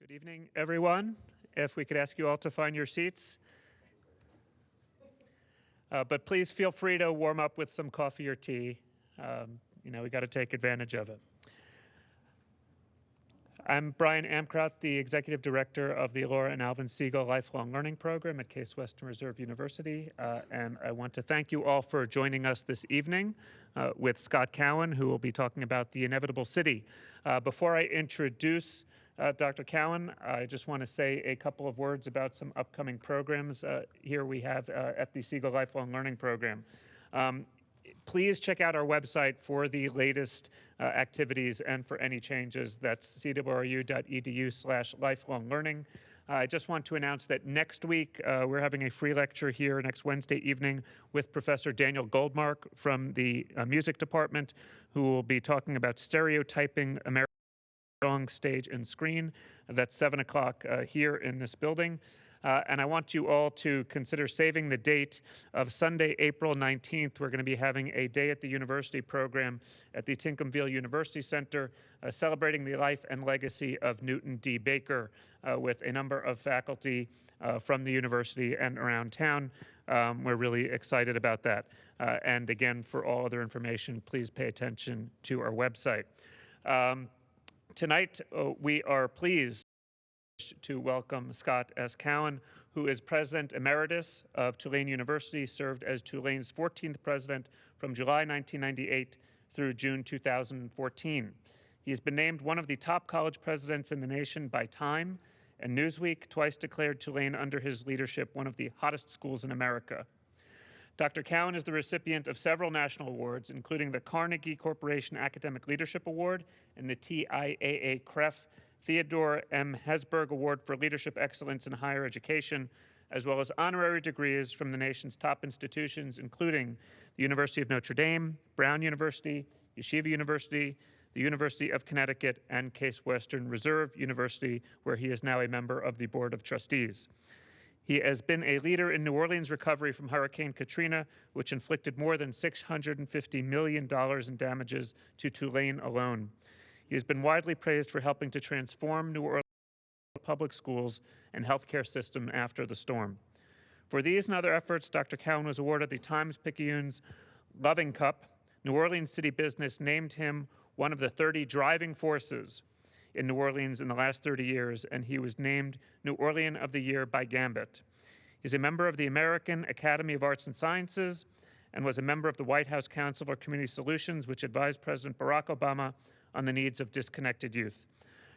Good evening, everyone. If we could ask you all to find your seats. But please feel free to warm up with some coffee or tea. We got to take advantage of it. I'm Brian Amkraut, the Executive Director of the Laura and Alvin Siegal Lifelong Learning Program at Case Western Reserve University. And I want to thank you all for joining us this evening with Scott Cowen, who will be talking about the inevitable city. Before I introduce Dr. Cowen, I just want to say a couple of words about some upcoming programs here we have at the Siegal Lifelong Learning Program. Please check out our website for the latest activities and for any changes. That's cwru.edu/lifelonglearning. I just want to announce that next week we're having a free lecture here next Wednesday evening with Professor Daniel Goldmark from the music department, who will be talking about stereotyping American song, stage, and screen. That's 7 o'clock here in this building. And I want you all to consider saving the date of Sunday, April 19th. We're going to be having a Day at the University program at the Tincomville University Center, celebrating the life and legacy of Newton D. Baker with a number of faculty from the university and around town. We're really excited about that. And again, for all other information, please pay attention to our website. Tonight, we are pleased to welcome Scott S. Cowen, who is President Emeritus of Tulane University, served as Tulane's 14th president from July 1998 through June 2014. He has been named one of the top college presidents in the nation by Time, and Newsweek twice declared Tulane under his leadership one of the hottest schools in America. Dr. Cowen is the recipient of several national awards, including the Carnegie Corporation Academic Leadership Award and the TIAA-CREF Theodore M. Hesburgh Award for Leadership Excellence in Higher Education, as well as honorary degrees from the nation's top institutions, including the University of Notre Dame, Brown University, Yeshiva University, the University of Connecticut, and Case Western Reserve University, where he is now a member of the Board of Trustees. He has been a leader in New Orleans' recovery from Hurricane Katrina, which inflicted more than $650 million in damages to Tulane alone. He has been widely praised for helping to transform New Orleans public schools and healthcare system after the storm. For these and other efforts, Dr. Cowen was awarded the Times-Picayune's Loving Cup. New Orleans City Business named him one of the 30 driving forces in New Orleans in the last 30 years, and he was named New Orleans of the Year by Gambit. He's a member of the American Academy of Arts and Sciences and was a member of the White House Council for Community Solutions, which advised President Barack Obama on the needs of disconnected youth.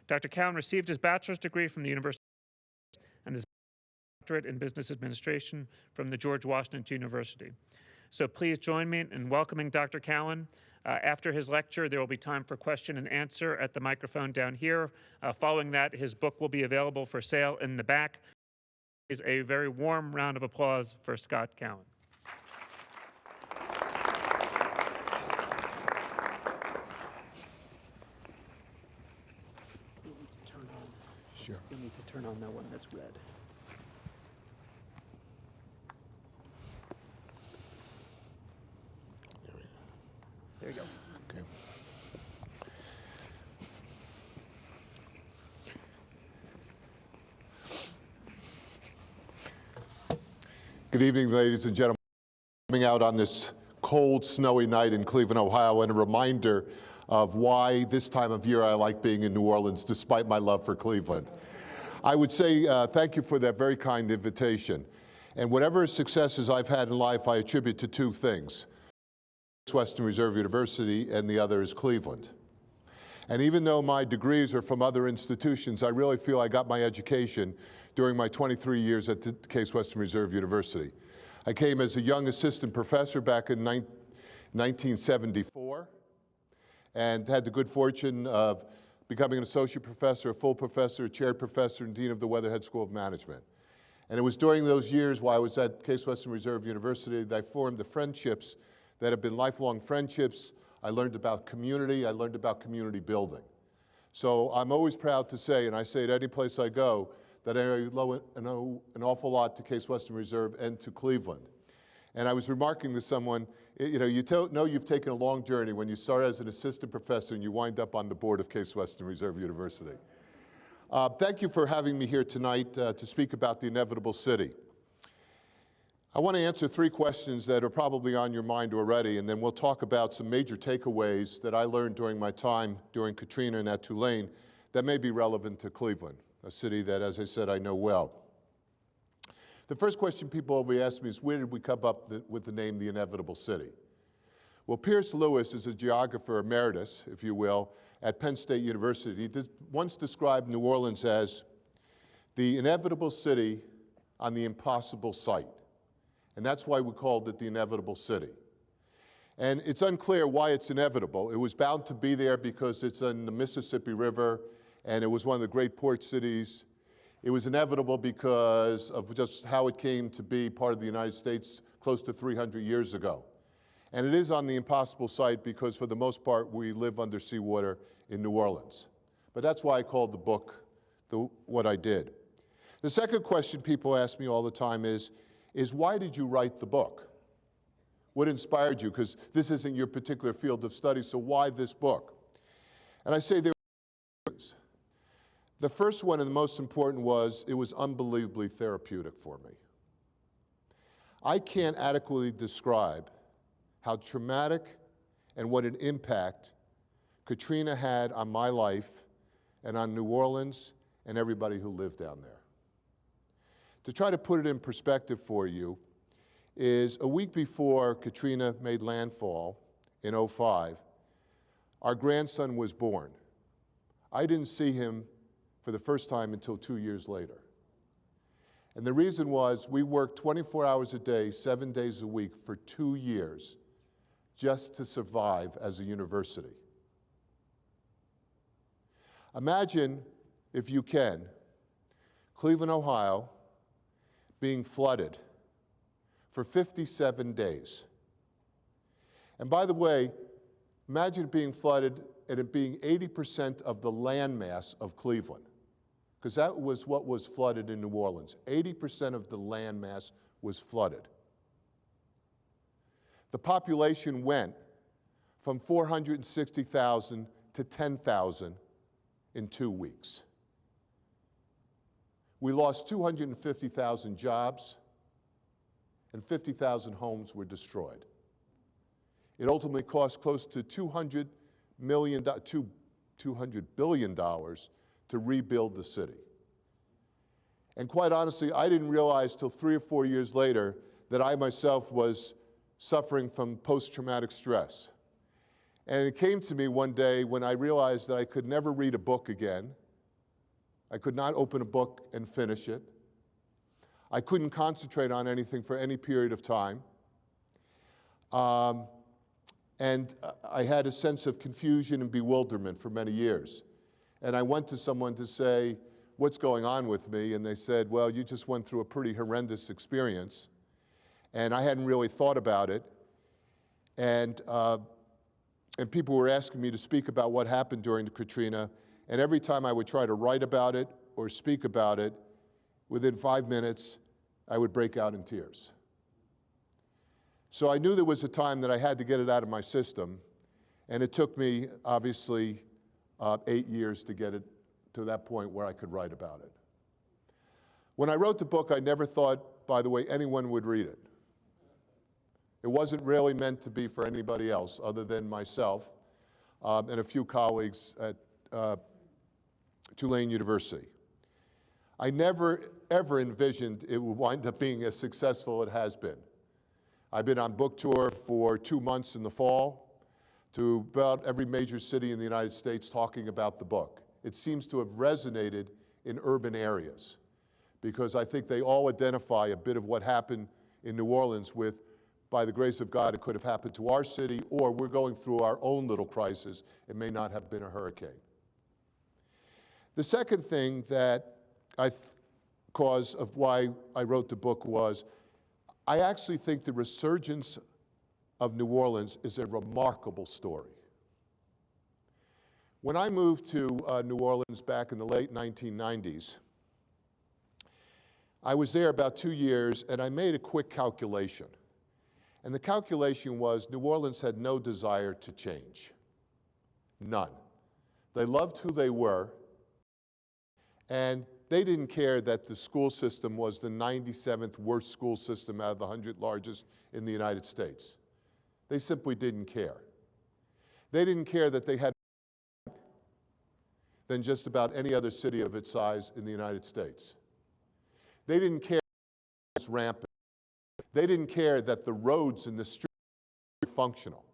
Dr. Cowen received his bachelor's degree from the University and his doctorate in business administration from the George Washington University. So please join me in welcoming Dr. Cowen. After his lecture, there will be time for question and answer at the microphone down here. Following that, his book will be available for sale in the back. Is a very warm round of applause for Scott Cowen. Sure. You'll need to turn on that one that's red. There you go. Okay. Good evening, ladies and gentlemen. Coming out on this cold, snowy night in Cleveland, Ohio, and a reminder of why this time of year I like being in New Orleans, despite my love for Cleveland. I would say thank you for that very kind invitation. And whatever successes I've had in life, I attribute to two things: Western Reserve University, and the other is Cleveland. And even though my degrees are from other institutions, I really feel I got my education during my 23 years at the Case Western Reserve University. I came as a young assistant professor back in 1974. And had the good fortune of becoming an associate professor, a full professor, a chaired professor, and dean of the Weatherhead School of Management. And it was during those years while I was at Case Western Reserve University that I formed the friendships that have been lifelong friendships. I learned about community. I learned about community building. So I'm always proud to say, and I say it any place I go, that I owe an awful lot to Case Western Reserve and to Cleveland. And I was remarking to someone, you know you've taken a long journey when you start as an assistant professor and you wind up on the board of Case Western Reserve University. Thank you for having me here tonight to speak about the inevitable city. I want to answer 3 questions that are probably on your mind already, and then we'll talk about some major takeaways that I learned during my time during Katrina and at Tulane that may be relevant to Cleveland, a city that, as I said, I know well. The first question people always ask me is, where did we come up with the name the inevitable city? Well, Pierce Lewis is a geographer emeritus, if you will, at Penn State University. He once described New Orleans as the inevitable city on the impossible site. And that's why we called it the inevitable city. And it's unclear why it's inevitable. It was bound to be there because it's on the Mississippi River, and it was one of the great port cities. It was inevitable because of just how it came to be part of the United States close to 300 years ago. And it is on the impossible site because, for the most part, we live under seawater in New Orleans. But that's why I called the book what I did. The second question people ask me all the time is why did you write the book? What inspired you? Because this isn't your particular field of study, so why this book? And I say there were 2 reasons. The first one and the most important was it was unbelievably therapeutic for me. I can't adequately describe how traumatic and what an impact Katrina had on my life and on New Orleans and everybody who lived down there. To try to put it in perspective for you, is a week before Katrina made landfall in '05, our grandson was born. I didn't see him for the first time until 2 years later. And the reason was we worked 24 hours a day, 7 days a week for 2 years just to survive as a university. Imagine, if you can, Cleveland, Ohio, being flooded for 57 days. And by the way, imagine it being flooded and it being 80% of the landmass of Cleveland, because that was what was flooded in New Orleans. 80% of the landmass was flooded. The population went from 460,000 to 10,000 in 2 weeks. We lost 250,000 jobs, and 50,000 homes were destroyed. It ultimately cost close to $200 billion to rebuild the city. And quite honestly, I didn't realize till 3 or 4 years later that I myself was suffering from post-traumatic stress. And it came to me one day when I realized that I could never read a book again. I could not open a book and finish it. I couldn't concentrate on anything for any period of time. And I had a sense of confusion and bewilderment for many years. And I went to someone to say, what's going on with me? And they said, well, you just went through a pretty horrendous experience. And I hadn't really thought about it. And people were asking me to speak about what happened during the Katrina. And every time I would try to write about it or speak about it, within 5 minutes, I would break out in tears. So I knew there was a time that I had to get it out of my system. And it took me, obviously, 8 years to get it to that point where I could write about it. When I wrote the book, I never thought, by the way, anyone would read it. It wasn't really meant to be for anybody else other than myself and a few colleagues at Tulane University. I never, ever envisioned it would wind up being as successful as it has been. I've been on book tour for 2 months in the fall to about every major city in the United States talking about the book. It seems to have resonated in urban areas because I think they all identify a bit of what happened in New Orleans with, by the grace of God, it could have happened to our city, or we're going through our own little crisis. It may not have been a hurricane. The second thing that cause of why I wrote the book was, I actually think the resurgence of New Orleans is a remarkable story. When I moved to New Orleans back in the late 1990s, I was there about 2 years, and I made a quick calculation. And the calculation was New Orleans had no desire to change. None. They loved who they were, And they didn't care that the school system was the 97th worst school system out of the 100 largest in the United States. They simply didn't care. They didn't care that they had than just about any other city of its size in the United States. They didn't care that it was rampant. They didn't care that the roads and the streets were functional.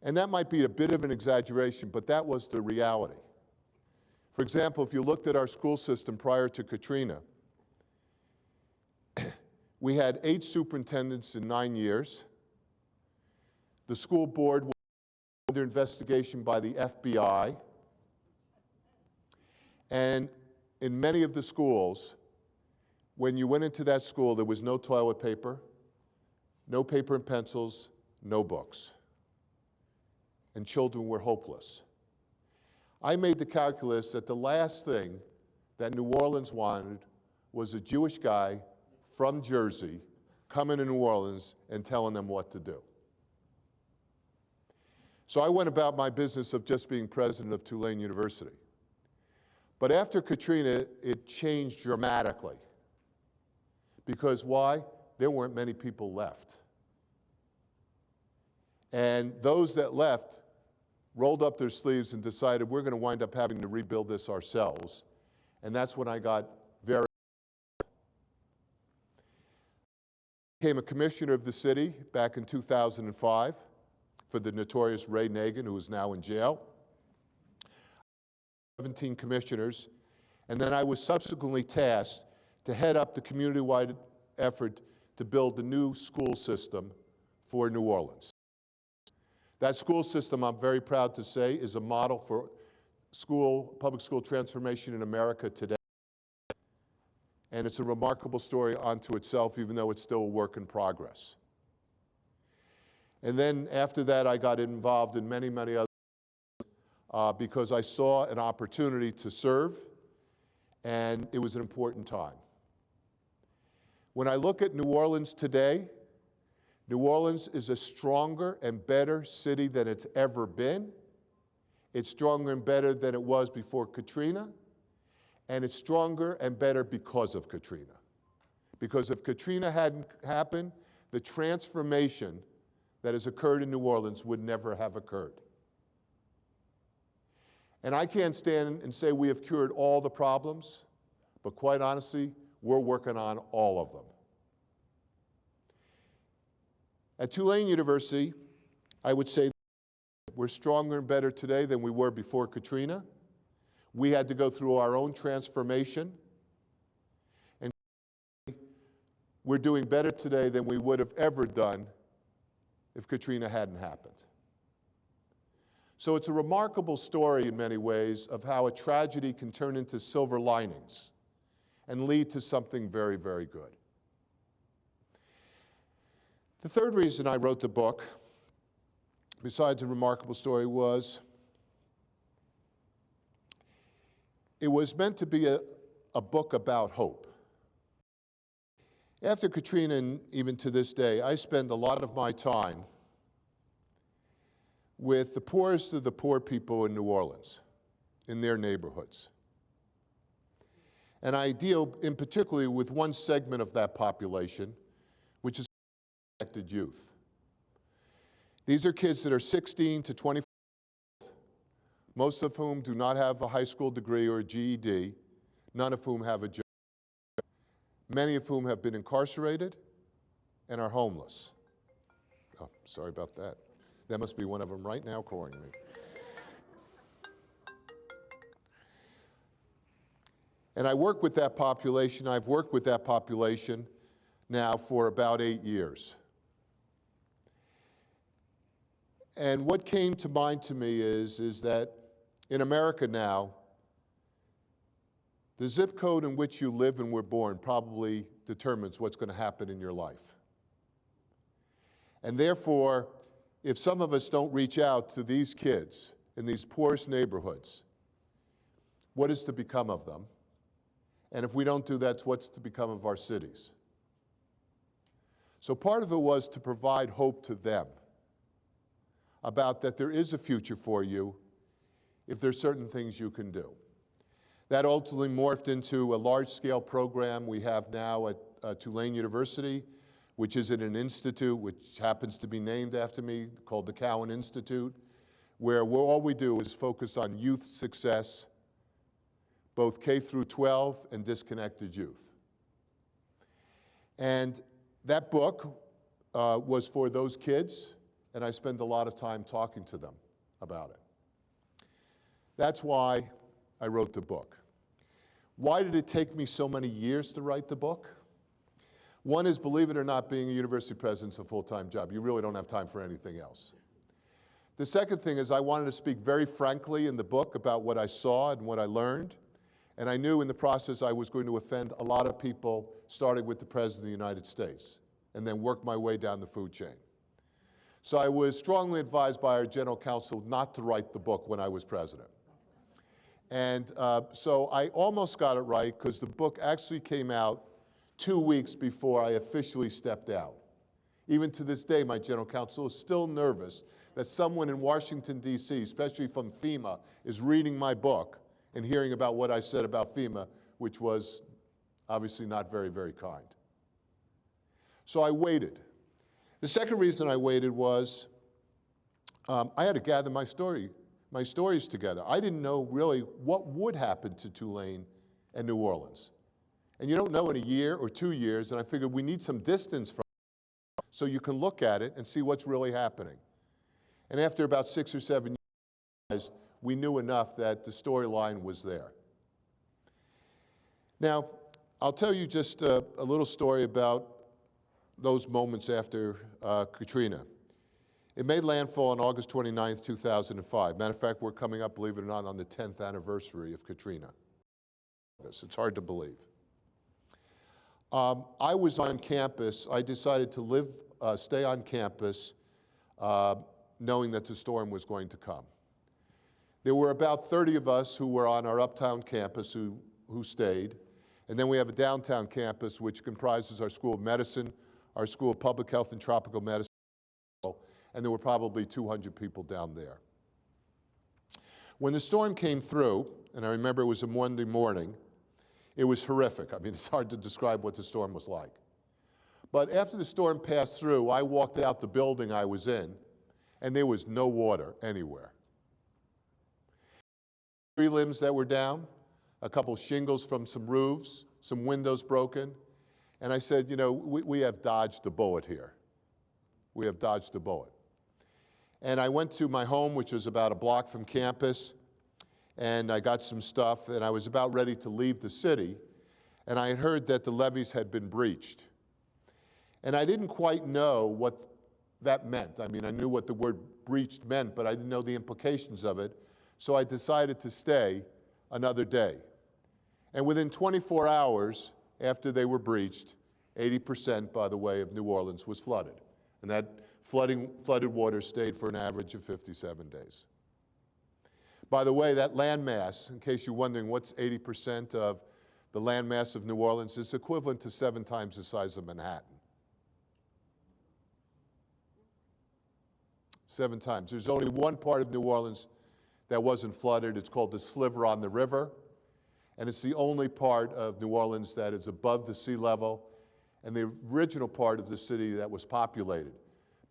And that might be a bit of an exaggeration, but that was the reality. For example, if you looked at our school system prior to Katrina, we had 8 superintendents in 9 years. The school board was under investigation by the FBI. And in many of the schools, when you went into that school, there was no toilet paper, no paper and pencils, no books. And children were hopeless. I made the calculus that the last thing that New Orleans wanted was a Jewish guy from Jersey coming to New Orleans and telling them what to do. So I went about my business of just being president of Tulane University. But after Katrina, it changed dramatically. Because why? There weren't many people left. And those that left rolled up their sleeves and decided we're going to wind up having to rebuild this ourselves. And that's when I got very became a commissioner of the city back in 2005 for the notorious Ray Nagin, who is now in jail. 17 commissioners, and then I was subsequently tasked to head up the community-wide effort to build the new school system for New Orleans. That school system, I'm very proud to say, is a model for public school transformation in America today. And it's a remarkable story unto itself, even though it's still a work in progress. And then after that, I got involved in many, many other because I saw an opportunity to serve, and it was an important time. When I look at New Orleans today, New Orleans is a stronger and better city than it's ever been. It's stronger and better than it was before Katrina, and it's stronger and better because of Katrina. Because if Katrina hadn't happened, the transformation that has occurred in New Orleans would never have occurred. And I can't stand and say we have cured all the problems, but quite honestly, we're working on all of them. At Tulane University, I would say we're stronger and better today than we were before Katrina. We had to go through our own transformation. And we're doing better today than we would have ever done if Katrina hadn't happened. So it's a remarkable story in many ways of how a tragedy can turn into silver linings and lead to something very, very good. The third reason I wrote the book, besides a remarkable story, was it was meant to be a book about hope. After Katrina, and even to this day, I spend a lot of my time with the poorest of the poor people in New Orleans, in their neighborhoods. And I deal in particularly with one segment of that population, which is unaffected youth. These are kids that are 16 to 24, most of whom do not have a high school degree or a GED, none of whom have a job, many of whom have been incarcerated and are homeless. Oh, sorry about that. That must be one of them right now calling me. And I work with that population. I've worked with that population now for about 8 years. And what came to mind to me is that in America now, the zip code in which you live and were born probably determines what's going to happen in your life. And therefore, if some of us don't reach out to these kids in these poorest neighborhoods, what is to become of them? And if we don't do that, what's to become of our cities? So part of it was to provide hope to them about that there is a future for you if there's certain things you can do. That ultimately morphed into a large-scale program we have now at Tulane University, which is at an institute which happens to be named after me, called the Cowen Institute, where all we do is focus on youth success, both K through 12 and disconnected youth. And that book was for those kids, and I spend a lot of time talking to them about it. That's why I wrote the book. Why did it take me so many years to write the book? One is, believe it or not, being a university president's a full-time job. You really don't have time for anything else. The second thing is I wanted to speak very frankly in the book about what I saw and what I learned. And I knew in the process I was going to offend a lot of people, starting with the President of the United States, and then work my way down the food chain. So I was strongly advised by our general counsel not to write the book when I was president. And so I almost got it right, because the book actually came out 2 weeks before I officially stepped out. Even to this day, my general counsel is still nervous that someone in Washington, D.C., especially from FEMA, is reading my book and hearing about what I said about FEMA, which was obviously not very, very kind. So I waited. The second reason I waited was I had to gather my stories together. I didn't know really what would happen to Tulane and New Orleans. And you don't know in a year or 2 years, and I figured we need some distance from it so you can look at it and see what's really happening. And after about 6 or 7 years, we knew enough that the storyline was there. Now, I'll tell you just a little story about those moments after Katrina. It made landfall on August 29th, 2005. Matter of fact, we're coming up, believe it or not, on the 10th anniversary of Katrina. It's hard to believe. I was on campus. I decided to stay on campus knowing that the storm was going to come. There were about 30 of us who were on our uptown campus who stayed. And then we have a downtown campus which comprises our School of Medicine, our School of Public Health and Tropical Medicine, and there were probably 200 people down there. When the storm came through, and I remember it was a Monday morning, it was horrific. I mean, it's hard to describe what the storm was like. But after the storm passed through, I walked out the building I was in, and there was no water anywhere. 3 limbs that were down, a couple shingles from some roofs, some windows broken, and I said, you know, we have dodged a bullet here. We have dodged a bullet. And I went to my home, which was about a block from campus, and I got some stuff, and I was about ready to leave the city, and I had heard that the levees had been breached. And I didn't quite know what that meant. I mean, I knew what the word breached meant, but I didn't know the implications of it, so I decided to stay another day. And within 24 hours after they were breached, 80%, by the way, of New Orleans was flooded. And that flooded water stayed for an average of 57 days. By the way, that landmass, in case you're wondering what's 80% of the landmass of New Orleans, is equivalent to 7 times the size of Manhattan. 7 times. There's only one part of New Orleans that wasn't flooded. It's called the Sliver on the River. And it's the only part of New Orleans that is above the sea level, and the original part of the city that was populated.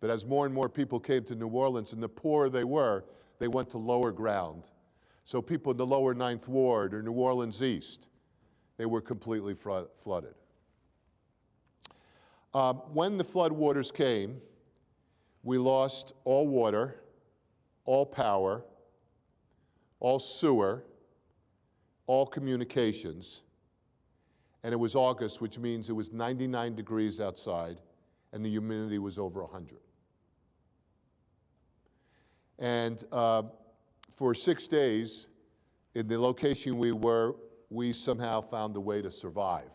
But as more and more people came to New Orleans, and the poorer they went to lower ground. So people in the lower 9th Ward or New Orleans East, they were completely flooded. When the floodwaters came, we lost all water, all power, all sewer, all communications, and it was August, which means it was 99 degrees outside, and the humidity was over 100. And for 6 days, in the location we were, we somehow found a way to survive.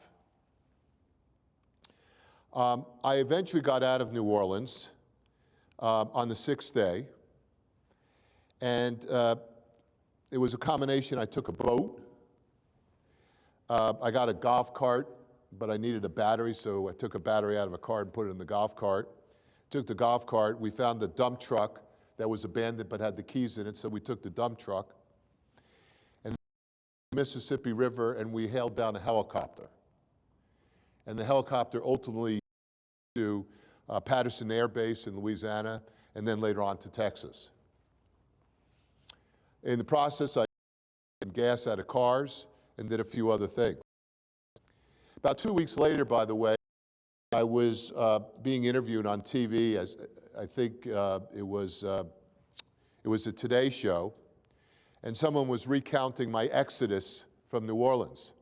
I eventually got out of New Orleans on the 6th day, and it was a combination. I took a boat. I got a golf cart, but I needed a battery, so I took a battery out of a car and put it in the golf cart. Took the golf cart. We found the dump truck that was abandoned but had the keys in it, so we took the dump truck. the Mississippi River and we hailed down a helicopter. And the helicopter ultimately to Patterson Air Base in Louisiana, and then later on to Texas. In the process, I got gas out of cars and did a few other things. About 2 weeks later, by the way, I was being interviewed on TV, as I think it was a Today Show, and someone was recounting my exodus from New Orleans.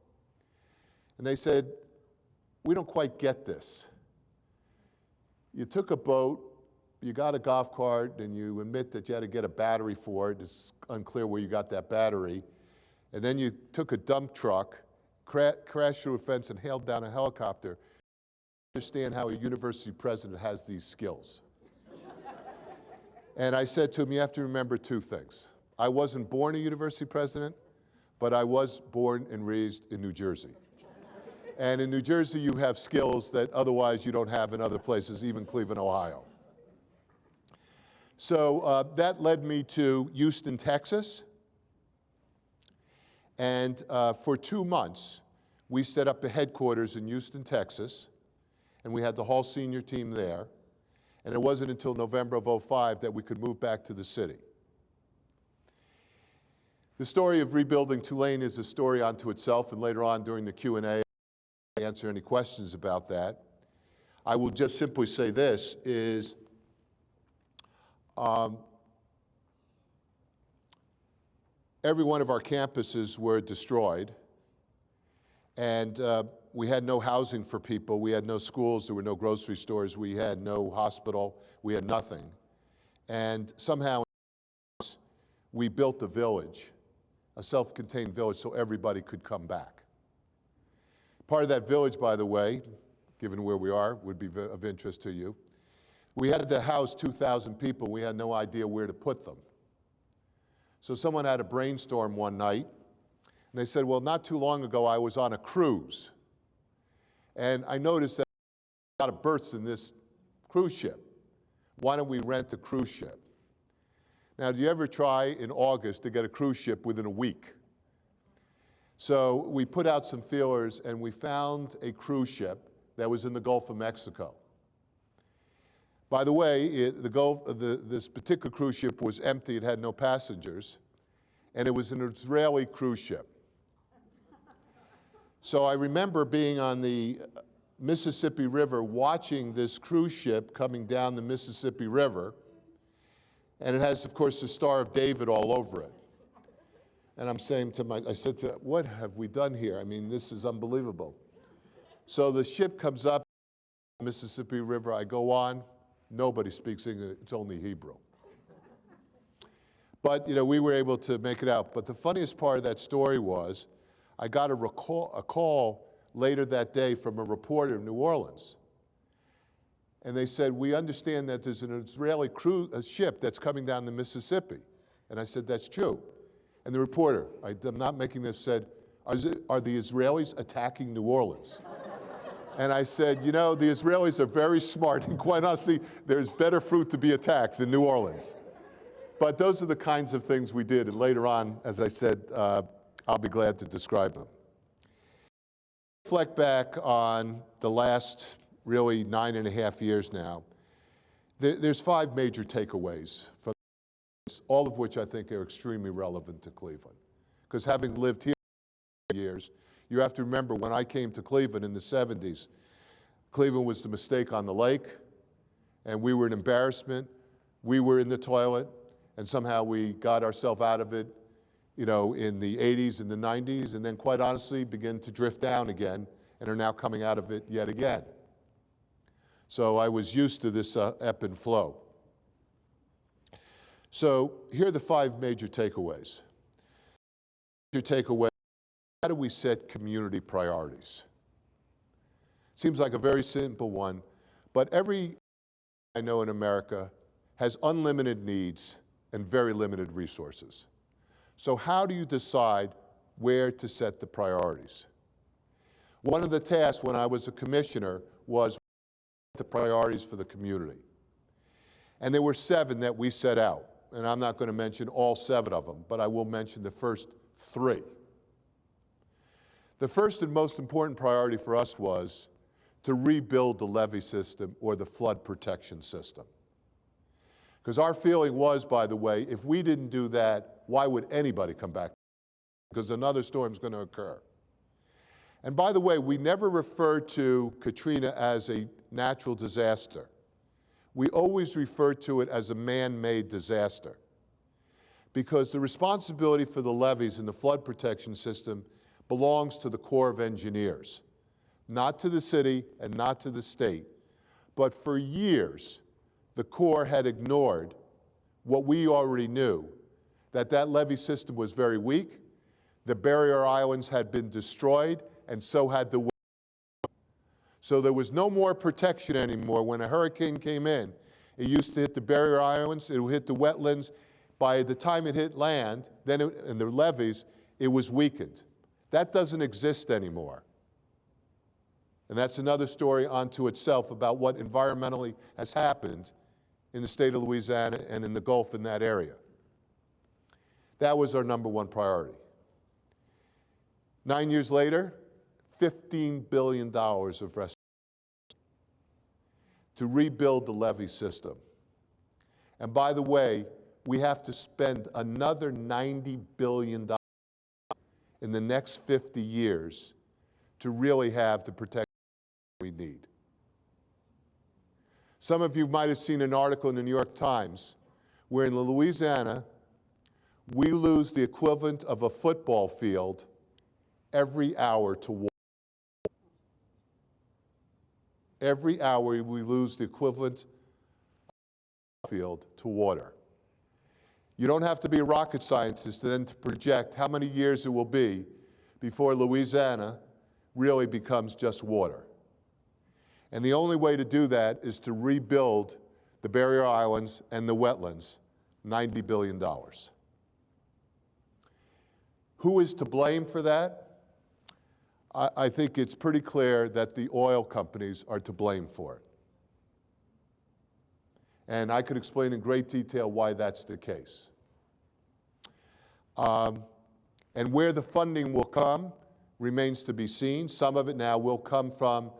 And they said, "We don't quite get this. You took a boat, you got a golf cart, and you admit that you had to get a battery for it. It's unclear where you got that battery. And then you took a dump truck, crashed through a fence, and hailed down a helicopter. I understand how a university president has these skills." And I said to him, you have to remember two things. I wasn't born a university president, but I was born and raised in New Jersey. And in New Jersey, you have skills that otherwise you don't have in other places, even Cleveland, Ohio. So that led me to Houston, Texas. And for 2 months, we set up a headquarters in Houston, Texas, and we had the whole senior team there. And it wasn't until November of '05 that we could move back to the city. The story of rebuilding Tulane is a story unto itself, and later on during the Q&A, I'll answer any questions about that. I will just simply say this, is every one of our campuses were destroyed, and we had no housing for people, we had no schools, there were no grocery stores, we had no hospital, we had nothing. And somehow we built a village, a self-contained village, so everybody could come back. Part of that village, by the way, given where we are, would be of interest to you. We had to house 2,000 people, we had no idea where to put them. So someone had a brainstorm one night, and they said, well, not too long ago, I was on a cruise. And I noticed that there were a lot of berths in this cruise ship. Why don't we rent the cruise ship? Now, do you ever try in August to get a cruise ship within a week? So we put out some feelers, and we found a cruise ship that was in the Gulf of Mexico. By the way, this particular cruise ship was empty, it had no passengers, and it was an Israeli cruise ship. So I remember being on the Mississippi River watching this cruise ship coming down the Mississippi River, and it has, of course, the Star of David all over it. And I'm saying I said to, what have we done here? I mean, this is unbelievable. So the ship comes up the Mississippi River, I go on, nobody speaks English, it's only Hebrew. But, you know, we were able to make it out. But the funniest part of that story was, I got a call later that day from a reporter in New Orleans. And they said, we understand that there's an Israeli ship that's coming down the Mississippi. And I said, that's true. And the reporter, I'm not making this, said, are the Israelis attacking New Orleans? And I said, you know, the Israelis are very smart, and quite honestly, there's better fruit to be attacked than New Orleans. But those are the kinds of things we did, and later on, as I said, I'll be glad to describe them. Reflect back on the last, really, 9.5 years now. There's 5 major takeaways from this, all of which I think are extremely relevant to Cleveland. Because having lived here for years, you have to remember when I came to Cleveland in the 70s, Cleveland was the mistake on the lake, and we were an embarrassment. We were in the toilet, and somehow we got ourselves out of it, you know, in the 80s and the 90s, and then quite honestly began to drift down again and are now coming out of it yet again. So I was used to this ebb and flow. So here are the 5 major takeaways. Major takeaway, how do we set community priorities? Seems like a very simple one, but every I know in America has unlimited needs and very limited resources. So how do you decide where to set the priorities? One of the tasks when I was a commissioner was the priorities for the community. And there were 7 that we set out. And I'm not going to mention all 7 of them, but I will mention the first 3. The first and most important priority for us was to rebuild the levee system or the flood protection system. Because our feeling was, by the way, if we didn't do that, why would anybody come back? Because another storm's going to occur. And by the way, we never referred to Katrina as a natural disaster. We always referred to it as a man-made disaster. Because the responsibility for the levees and the flood protection system belongs to the Corps of Engineers, not to the city and not to the state. But for years, the Corps had ignored what we already knew, that that levee system was very weak, the barrier islands had been destroyed, and so had the. So there was no more protection anymore. When a hurricane came in, it used to hit the barrier islands, it would hit the wetlands. By the time it hit land, and the levees, it was weakened. That doesn't exist anymore. And that's another story unto itself about what environmentally has happened in the state of Louisiana and in the Gulf in that area. That was our number one priority. 9 years later, $15 billion of restoration to rebuild the levee system. And by the way, we have to spend another $90 billion in the next 50 years to really have the protection we need. Some of you might have seen an article in the New York Times where in Louisiana, we lose the equivalent of a football field every hour to water. Every hour we lose the equivalent of a field to water. You don't have to be a rocket scientist then to project how many years it will be before Louisiana really becomes just water. And the only way to do that is to rebuild the barrier islands and the wetlands, $90 billion. Who is to blame for that? I think it's pretty clear that the oil companies are to blame for it. And I could explain in great detail why that's the case. And where the funding will come remains to be seen. Some of it now will come from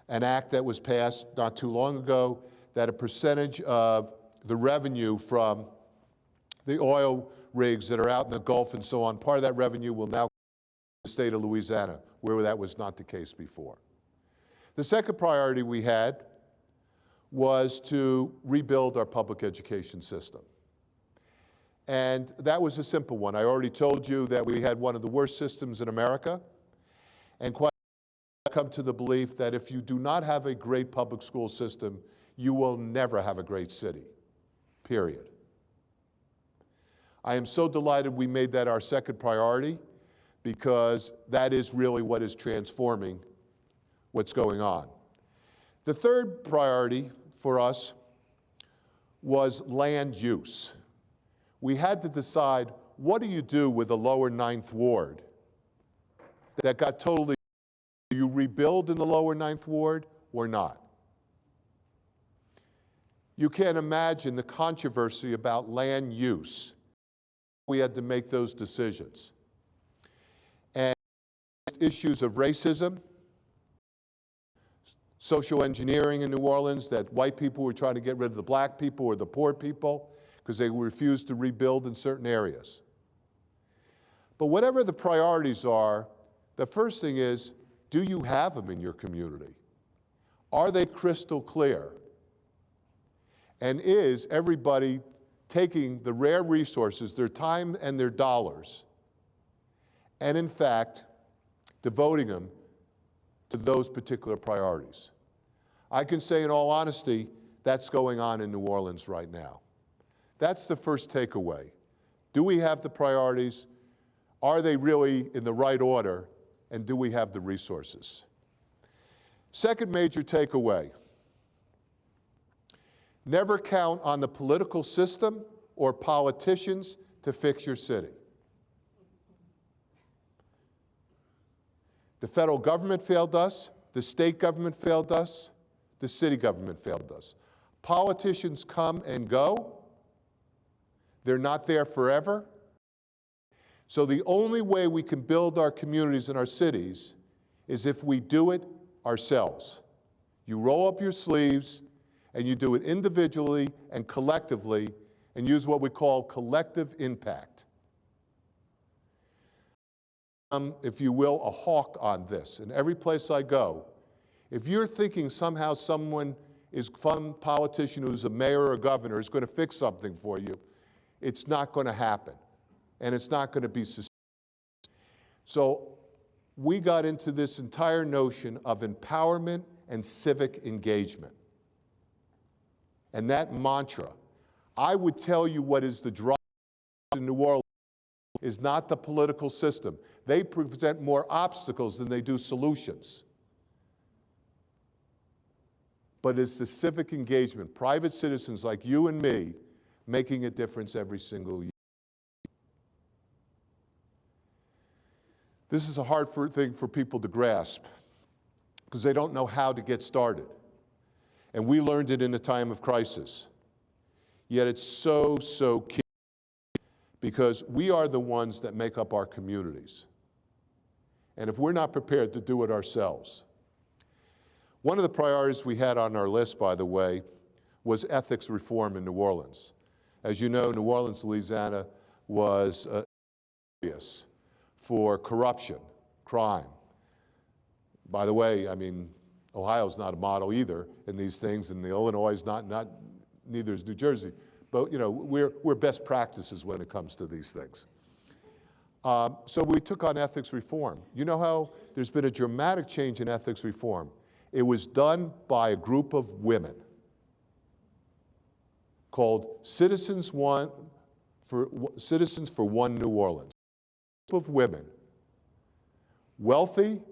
an act that was passed not too long ago, that a percentage of the revenue from the oil rigs that are out in the Gulf and so on, part of that revenue will now come to the state of Louisiana, where that was not the case before. The second priority we had was to rebuild our public education system. And that was a simple one. I already told you that we had one of the worst systems in America, and quite come to the belief that if you do not have a great public school system, you will never have a great city, period. I am so delighted we made that our second priority, because that is really what is transforming what's going on. The third priority for us was land use. We had to decide, what do you do with the lower 9th Ward that got totally, do you rebuild in the lower 9th Ward or not? You can't imagine the controversy about land use. We had to make those decisions. And issues of racism, social engineering in New Orleans, that white people were trying to get rid of the black people or the poor people because they refused to rebuild in certain areas. But whatever the priorities are, the first thing is, do you have them in your community? Are they crystal clear? And is everybody taking the rare resources, their time and their dollars, and in fact, devoting them to those particular priorities? I can say in all honesty, that's going on in New Orleans right now. That's the first takeaway. Do we have the priorities? Are they really in the right order? And do we have the resources? Second major takeaway, never count on the political system or politicians to fix your city. The federal government failed us, the state government failed us, the city government failed us. Politicians come and go. They're not there forever. So the only way we can build our communities and our cities is if we do it ourselves. You roll up your sleeves and you do it individually and collectively and use what we call collective impact. If you will, a hawk on this. In every place I go, if you're thinking somehow some politician who's a mayor or a governor is going to fix something for you, it's not going to happen. And it's not going to be sustainable. So we got into this entire notion of empowerment and civic engagement. And that mantra, I would tell you what is the drive in New Orleans is not the political system. They present more obstacles than they do solutions. But it's the civic engagement, private citizens like you and me making a difference every single year. This is a hard thing for people to grasp because they don't know how to get started. And we learned it in a time of crisis. Yet it's so, so key because we are the ones that make up our communities. And if we're not prepared to do it ourselves. One of the priorities we had on our list, by the way, was ethics reform in New Orleans. As you know, New Orleans, Louisiana was notorious for corruption, crime. By the way, I mean, Ohio's not a model either in these things, and Illinois is neither is New Jersey. But you know, we're best practices when it comes to these things. So we took on ethics reform. You know how there's been a dramatic change in ethics reform? It was done by a group of women called Citizens for One New Orleans. A group of women, wealthy,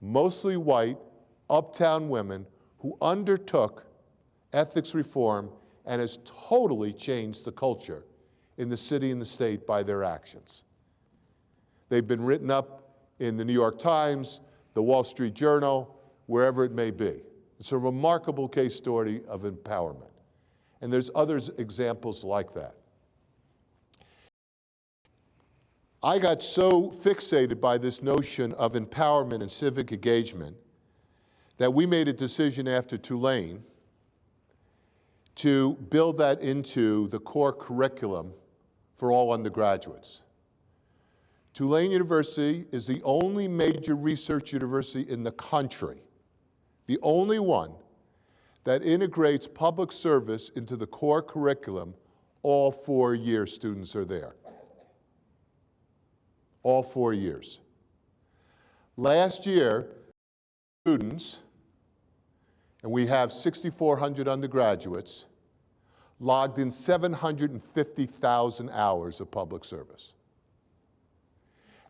mostly white, uptown women who undertook ethics reform and has totally changed the culture in the city and the state by their actions. They've been written up in the New York Times, the Wall Street Journal, wherever it may be. It's a remarkable case story of empowerment. And there's other examples like that. I got so fixated by this notion of empowerment and civic engagement that we made a decision after Tulane to build that into the core curriculum for all undergraduates. Tulane University is the only major research university in the country, the only one that integrates public service into the core curriculum. All 4 year students are there. All 4 years. Last year, students, and we have 6,400 undergraduates, logged in 750,000 hours of public service.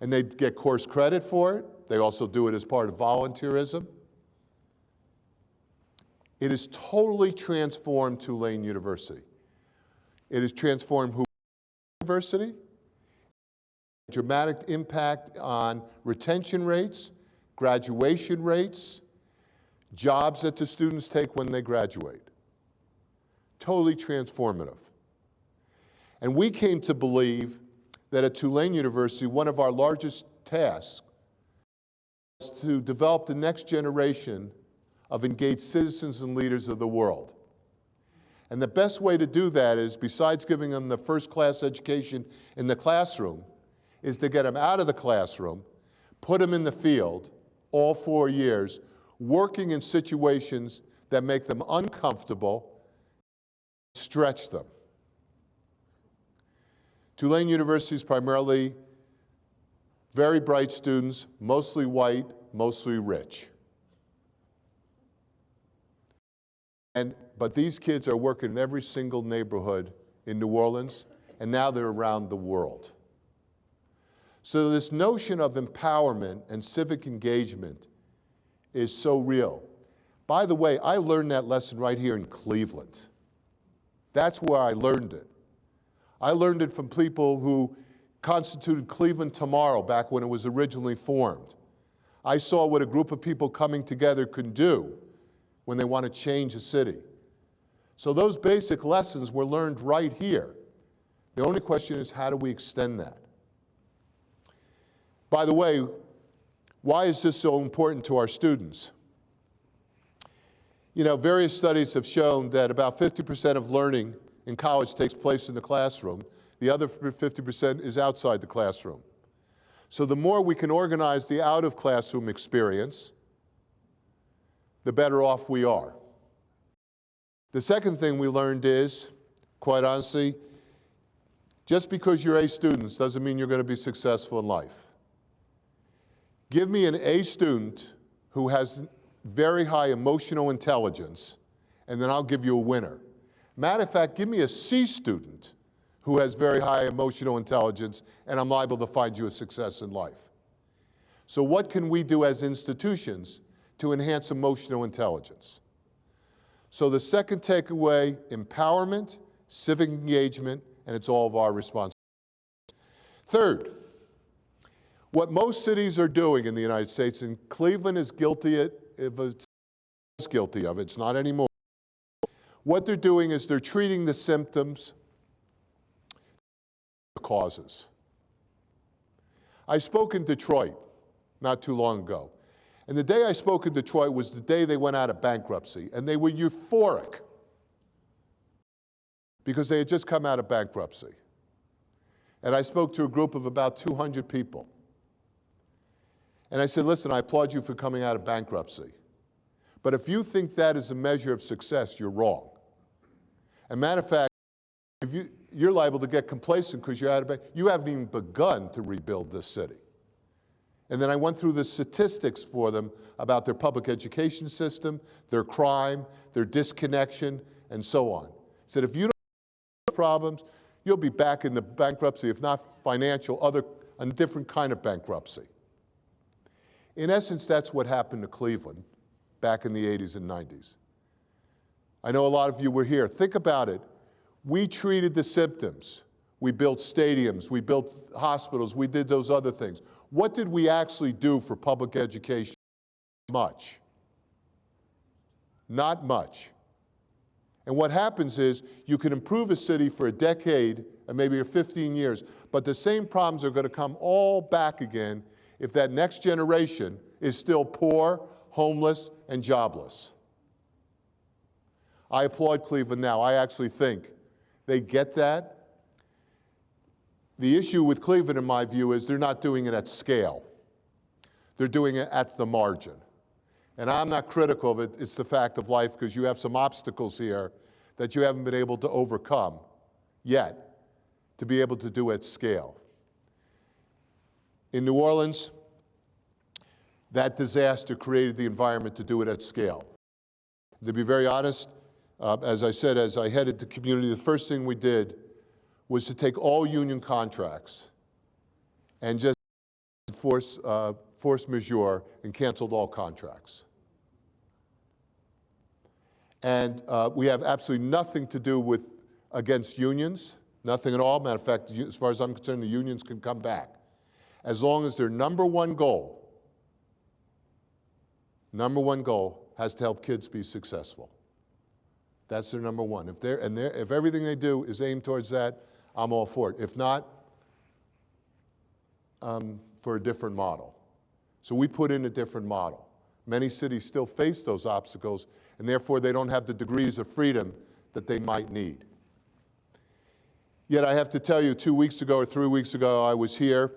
And they get course credit for it. They also do it as part of volunteerism. It has totally transformed Tulane University. It has transformed University, dramatic impact on retention rates, graduation rates, jobs that the students take when they graduate. Totally transformative. And we came to believe that at Tulane University, one of our largest tasks was to develop the next generation of engaged citizens and leaders of the world. And the best way to do that is, besides giving them the first-class education in the classroom, is to get them out of the classroom, put them in the field all 4 years, working in situations that make them uncomfortable, stretch them. Tulane University is primarily very bright students, mostly white, mostly rich. But these kids are working in every single neighborhood in New Orleans, and now they're around the world. So this notion of empowerment and civic engagement is so real. By the way, I learned that lesson right here in Cleveland. That's where I learned it. I learned it from people who constituted Cleveland Tomorrow back when it was originally formed. I saw what a group of people coming together can do when they want to change a city. So those basic lessons were learned right here. The only question is, how do we extend that? By the way, why is this so important to our students? You know, various studies have shown that about 50% of learning in college takes place in the classroom. The other 50% is outside the classroom. So the more we can organize the out-of-classroom experience, the better off we are. The second thing we learned is, quite honestly, just because you're A students doesn't mean you're going to be successful in life. Give me an A student who has very high emotional intelligence, and then I'll give you a winner. Matter of fact, give me a C student who has very high emotional intelligence, and I'm liable to find you a success in life. So what can we do as institutions to enhance emotional intelligence? So the second takeaway, empowerment, civic engagement, and it's all of our responsibility. Third, what most cities are doing in the United States, and Cleveland is guilty of it, it's not anymore. What they're doing is they're treating the symptoms, the causes. I spoke in Detroit not too long ago. And the day I spoke in Detroit was the day they went out of bankruptcy, and they were euphoric because they had just come out of bankruptcy. And I spoke to a group of about 200 people. And I said, listen, I applaud you for coming out of bankruptcy. But if you think that is a measure of success, you're wrong. And matter of fact, if you're liable to get complacent because you're out of bankruptcy. You haven't even begun to rebuild this city. And then I went through the statistics for them about their public education system, their crime, their disconnection, and so on. Said, if you don't have problems, you'll be back in the bankruptcy, if not financial, a different kind of bankruptcy. In essence, that's what happened to Cleveland back in the 80s and 90s. I know a lot of you were here. Think about it. We treated the symptoms. We built stadiums, we built hospitals, we did those other things. What did we actually do for public education? Much. Not much. And what happens is you can improve a city for a decade and maybe 15 years, but the same problems are going to come all back again if that next generation is still poor, homeless, and jobless. I applaud Cleveland now. I actually think they get that. The issue with Cleveland, in my view, is they're not doing it at scale. They're doing it at the margin. And I'm not critical of it. It's the fact of life because you have some obstacles here that you haven't been able to overcome yet to be able to do at scale. In New Orleans, that disaster created the environment to do it at scale. To be very honest, as I said, as I headed the community, the first thing we did was to take all union contracts and just force majeure and canceled all contracts. And we have absolutely nothing to do against unions, nothing at all. Matter of fact, as far as I'm concerned, the unions can come back. As long as their number one goal has to help kids be successful. That's their number one. If everything they do is aimed towards that, I'm all for it. If not, for a different model. So we put in a different model. Many cities still face those obstacles, and therefore they don't have the degrees of freedom that they might need. Yet I have to tell you, 2 weeks ago or 3 weeks ago, I was here,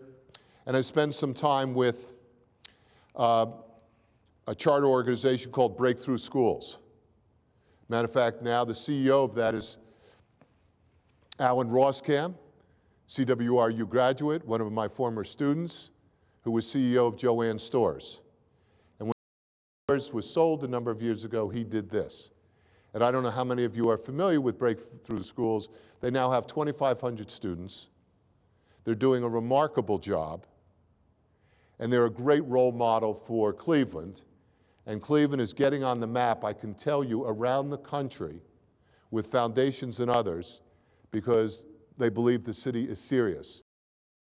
and I spent some time with a charter organization called Breakthrough Schools. Matter of fact, now the CEO of that is Alan Roskam, CWRU graduate, one of my former students, who was CEO of Joanne Stores. And when Stores was sold a number of years ago, he did this. And I don't know how many of you are familiar with Breakthrough Schools. They now have 2,500 students. They're doing a remarkable job. And they're a great role model for Cleveland. And Cleveland is getting on the map, I can tell you, around the country with foundations and others because they believe the city is serious.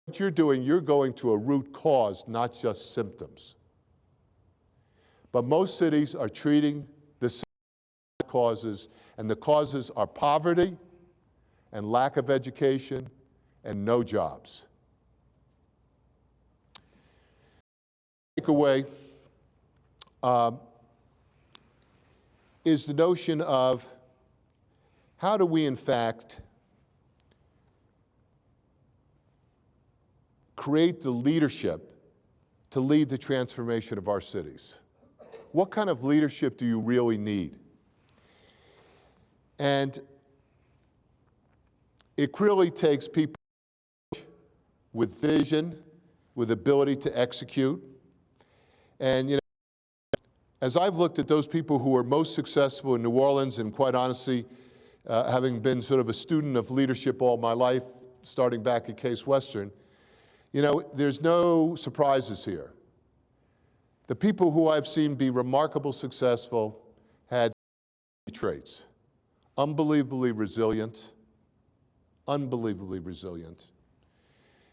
What you're doing, you're going to a root cause, not just symptoms. But most cities are treating the causes, and the causes are poverty and lack of education and no jobs. takeaway is the notion of how do we, in fact, create the leadership to lead the transformation of our cities? What kind of leadership do you really need? And it clearly takes people with vision, with ability to execute. And you know, as I've looked at those people who are most successful in New Orleans, and quite honestly, having been sort of a student of leadership all my life, starting back at Case Western, you know, there's no surprises here. The people who I've seen be remarkably successful had traits. Unbelievably resilient,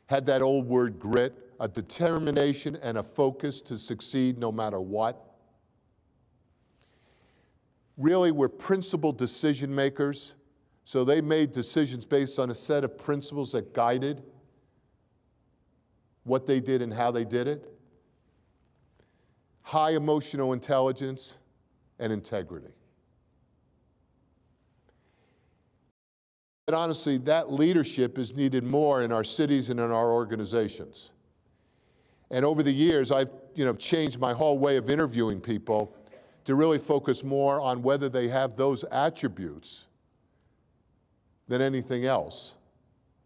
had that old word grit, a determination and a focus to succeed no matter what. Really were principled decision makers, so they made decisions based on a set of principles that guided what they did and how they did it. High emotional intelligence and integrity. But honestly, that leadership is needed more in our cities and in our organizations. And over the years, I've changed my whole way of interviewing people to really focus more on whether they have those attributes than anything else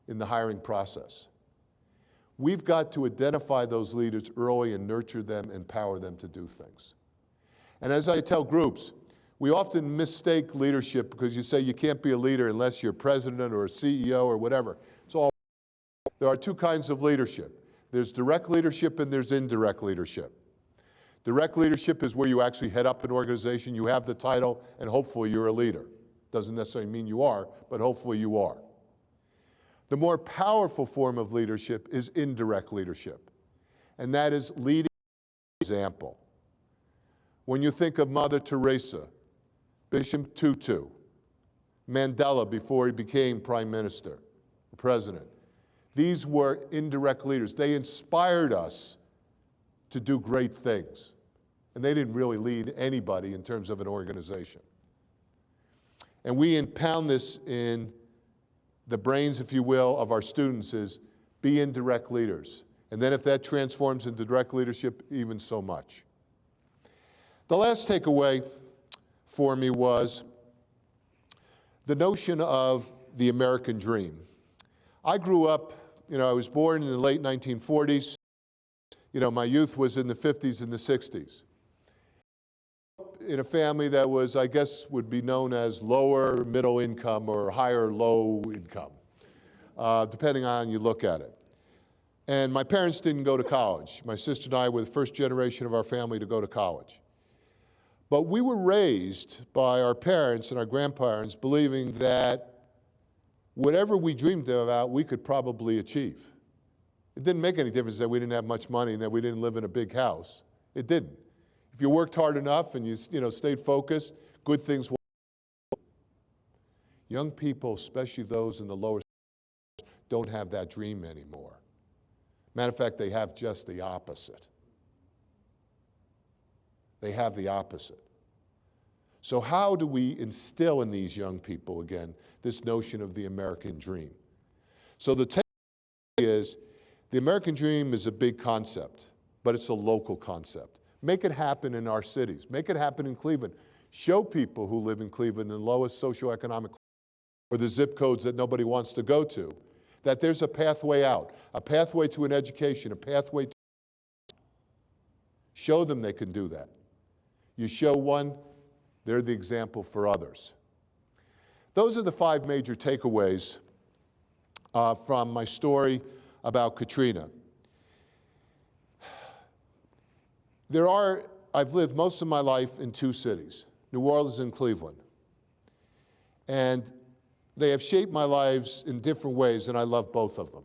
in the hiring process. We've got to identify those leaders early and nurture them, empower them to do things. And as I tell groups, we often mistake leadership because you say you can't be a leader unless you're president or a CEO or whatever. It's all. There are two kinds of leadership. There's direct leadership and there's indirect leadership. Direct leadership is where you actually head up an organization, you have the title, and hopefully you're a leader. Doesn't necessarily mean you are, but hopefully you are. The more powerful form of leadership is indirect leadership, and that is leading by example. When you think of Mother Teresa, Bishop Tutu, Mandela before he became prime minister, president, these were indirect leaders. They inspired us to do great things, and they didn't really lead anybody in terms of an organization. And we impound this in the brains, if you will, of our students is be indirect leaders. And then if that transforms into direct leadership, even so much. The last takeaway for me was the notion of the American dream. I grew up, I was born in the late 1940s. My youth was in the 50s and the 60s. In a family that was, I guess, would be known as lower middle income or higher low income, depending on how you look at it. And my parents didn't go to college. My sister and I were the first generation of our family to go to college. But we were raised by our parents and our grandparents believing that whatever we dreamed about, we could probably achieve. It didn't make any difference that we didn't have much money and that we didn't live in a big house. It didn't. If you worked hard enough and you stayed focused, good things will happen. Young people, especially those in the lower, don't have that dream anymore. Matter of fact, they have just the opposite. They have the opposite. So how do we instill in these young people, again, this notion of the American dream? So the takeaway is the American dream is a big concept, but it's a local concept. Make it happen in our cities. Make it happen in Cleveland. Show people who live in Cleveland in the lowest socioeconomic or the zip codes that nobody wants to go to, that there's a pathway out, a pathway to an education, a pathway to... Show them they can do that. You show one, they're the example for others. Those are the 5 major takeaways from my story about Katrina. I've lived most of my life in 2 cities, New Orleans and Cleveland. And they have shaped my lives in different ways, and I love both of them.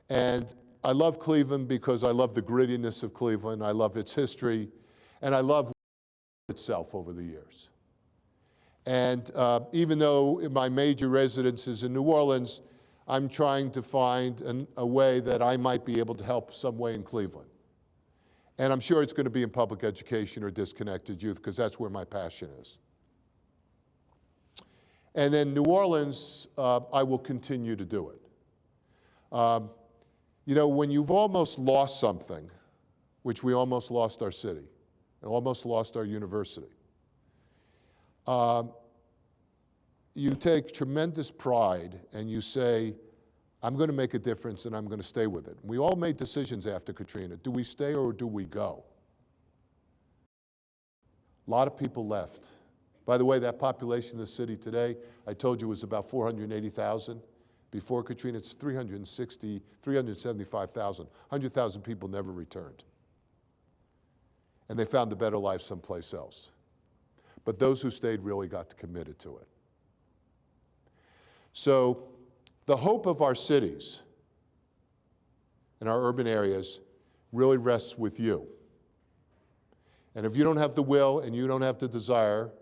And I love Cleveland because I love the grittiness of Cleveland, I love its history, and I love itself over the years. And even though my major residence is in New Orleans, I'm trying to find a way that I might be able to help some way in Cleveland. And I'm sure it's going to be in public education or disconnected youth, because that's where my passion is. And then New Orleans, I will continue to do it. You know, when you've almost lost something, which we almost lost our city, and almost lost our university, you take tremendous pride and you say, I'm going to make a difference and I'm going to stay with it. We all made decisions after Katrina. Do we stay or do we go? A lot of people left. By the way, that population of the city today, I told you, was about 480,000. Before Katrina, it's 375,000. 100,000 people never returned. And they found a better life someplace else. But those who stayed really got committed to it. So the hope of our cities and our urban areas really rests with you. And if you don't have the will and you don't have the desire,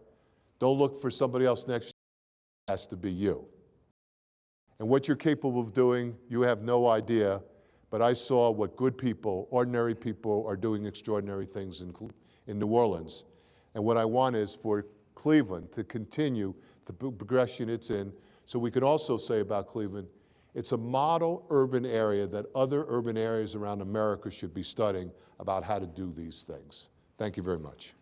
don't look for somebody else next to you. It has to be you. And what you're capable of doing, you have no idea, but I saw what good people, ordinary people, are doing extraordinary things in New Orleans. And what I want is for Cleveland to continue the progression it's in, so we can also say about Cleveland, it's a model urban area that other urban areas around America should be studying about how to do these things. Thank you very much.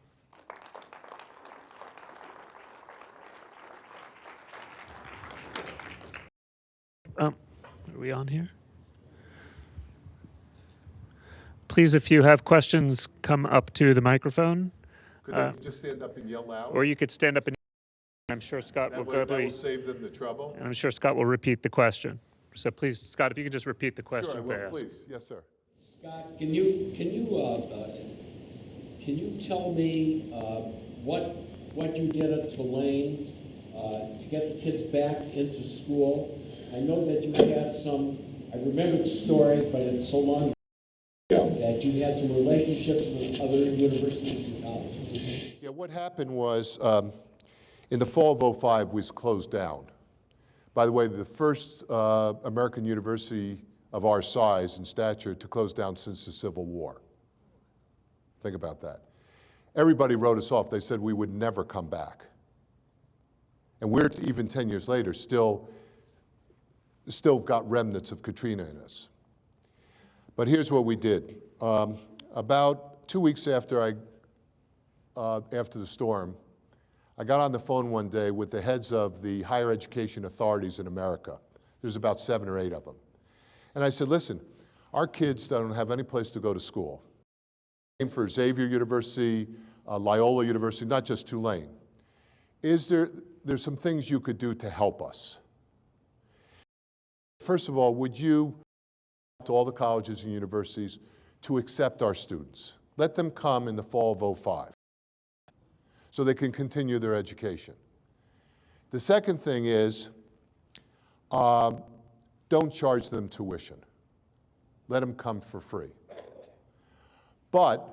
Are we on here? Please, if you have questions, come up to the microphone. Could they just stand up and yell loud? Or you could stand up and I'm sure Scott will That will save them the trouble. and I'm sure Scott will repeat the question. So please, Scott, if you could just repeat the question. Sure, I will, please. Yes, sir. Scott, can you tell me what you did at Tulane to get the kids back into school? I know that you had some. I remember the story, but it's so long that you had some relationships with other universities and colleges. Yeah, what happened was in the fall of '05, we was closed down. By the way, the first American university of our size and stature to close down since the Civil War. Think about that. Everybody wrote us off. They said we would never come back. And we're, even 10 years later, still got remnants of Katrina in us. But here's what we did. About 2 weeks after the storm, I got on the phone one day with the heads of the higher education authorities in America. There's about 7 or 8 of them. And I said, listen, our kids don't have any place to go to school. Same for Xavier University, Loyola University, not just Tulane. There's some things you could do to help us. First of all, would you, to all the colleges and universities, to accept our students? Let them come in the fall of '05 so they can continue their education. The second thing is, don't charge them tuition. Let them come for free. But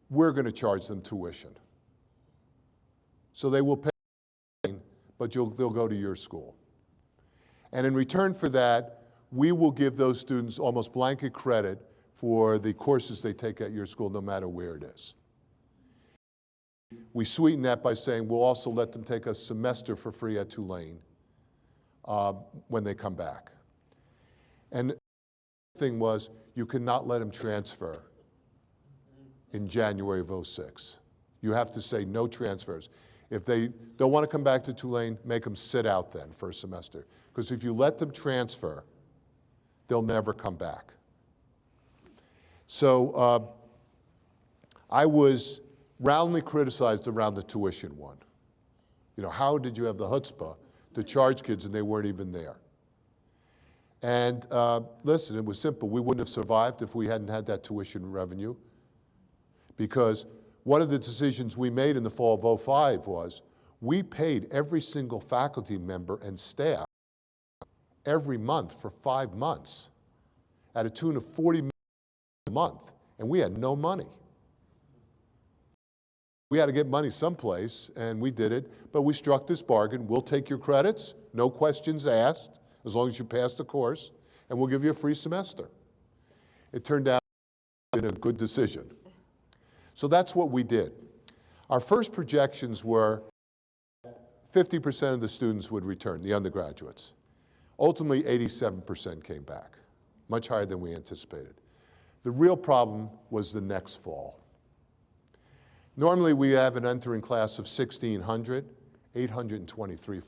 we're going to charge them tuition. So they will pay, but they'll go to your school. And in return for that, we will give those students almost blanket credit for the courses they take at your school, no matter where it is. We sweeten that by saying we'll also let them take a semester for free at Tulane when they come back. And the thing was, you cannot let them transfer in January of '06. You have to say no transfers. If they don't want to come back to Tulane, make them sit out then for a semester. Because if you let them transfer, they'll never come back. So I was roundly criticized around the tuition one. You know, how did you have the chutzpah to charge kids and they weren't even there? And listen, it was simple. We wouldn't have survived if we hadn't had that tuition revenue. Because one of the decisions we made in the fall of '05 was we paid every single faculty member and staff every month for 5 months at a tune of $40 million a month, and we had no money. We had to get money someplace, and we did it, but we struck this bargain. We'll take your credits, no questions asked, as long as you pass the course, and we'll give you a free semester. It turned out been a good decision. So that's what we did. Our first projections were 50% of the students would return, the undergraduates. Ultimately, 87% came back, much higher than we anticipated. The real problem was the next fall. Normally, we have an entering class of 1,600. 823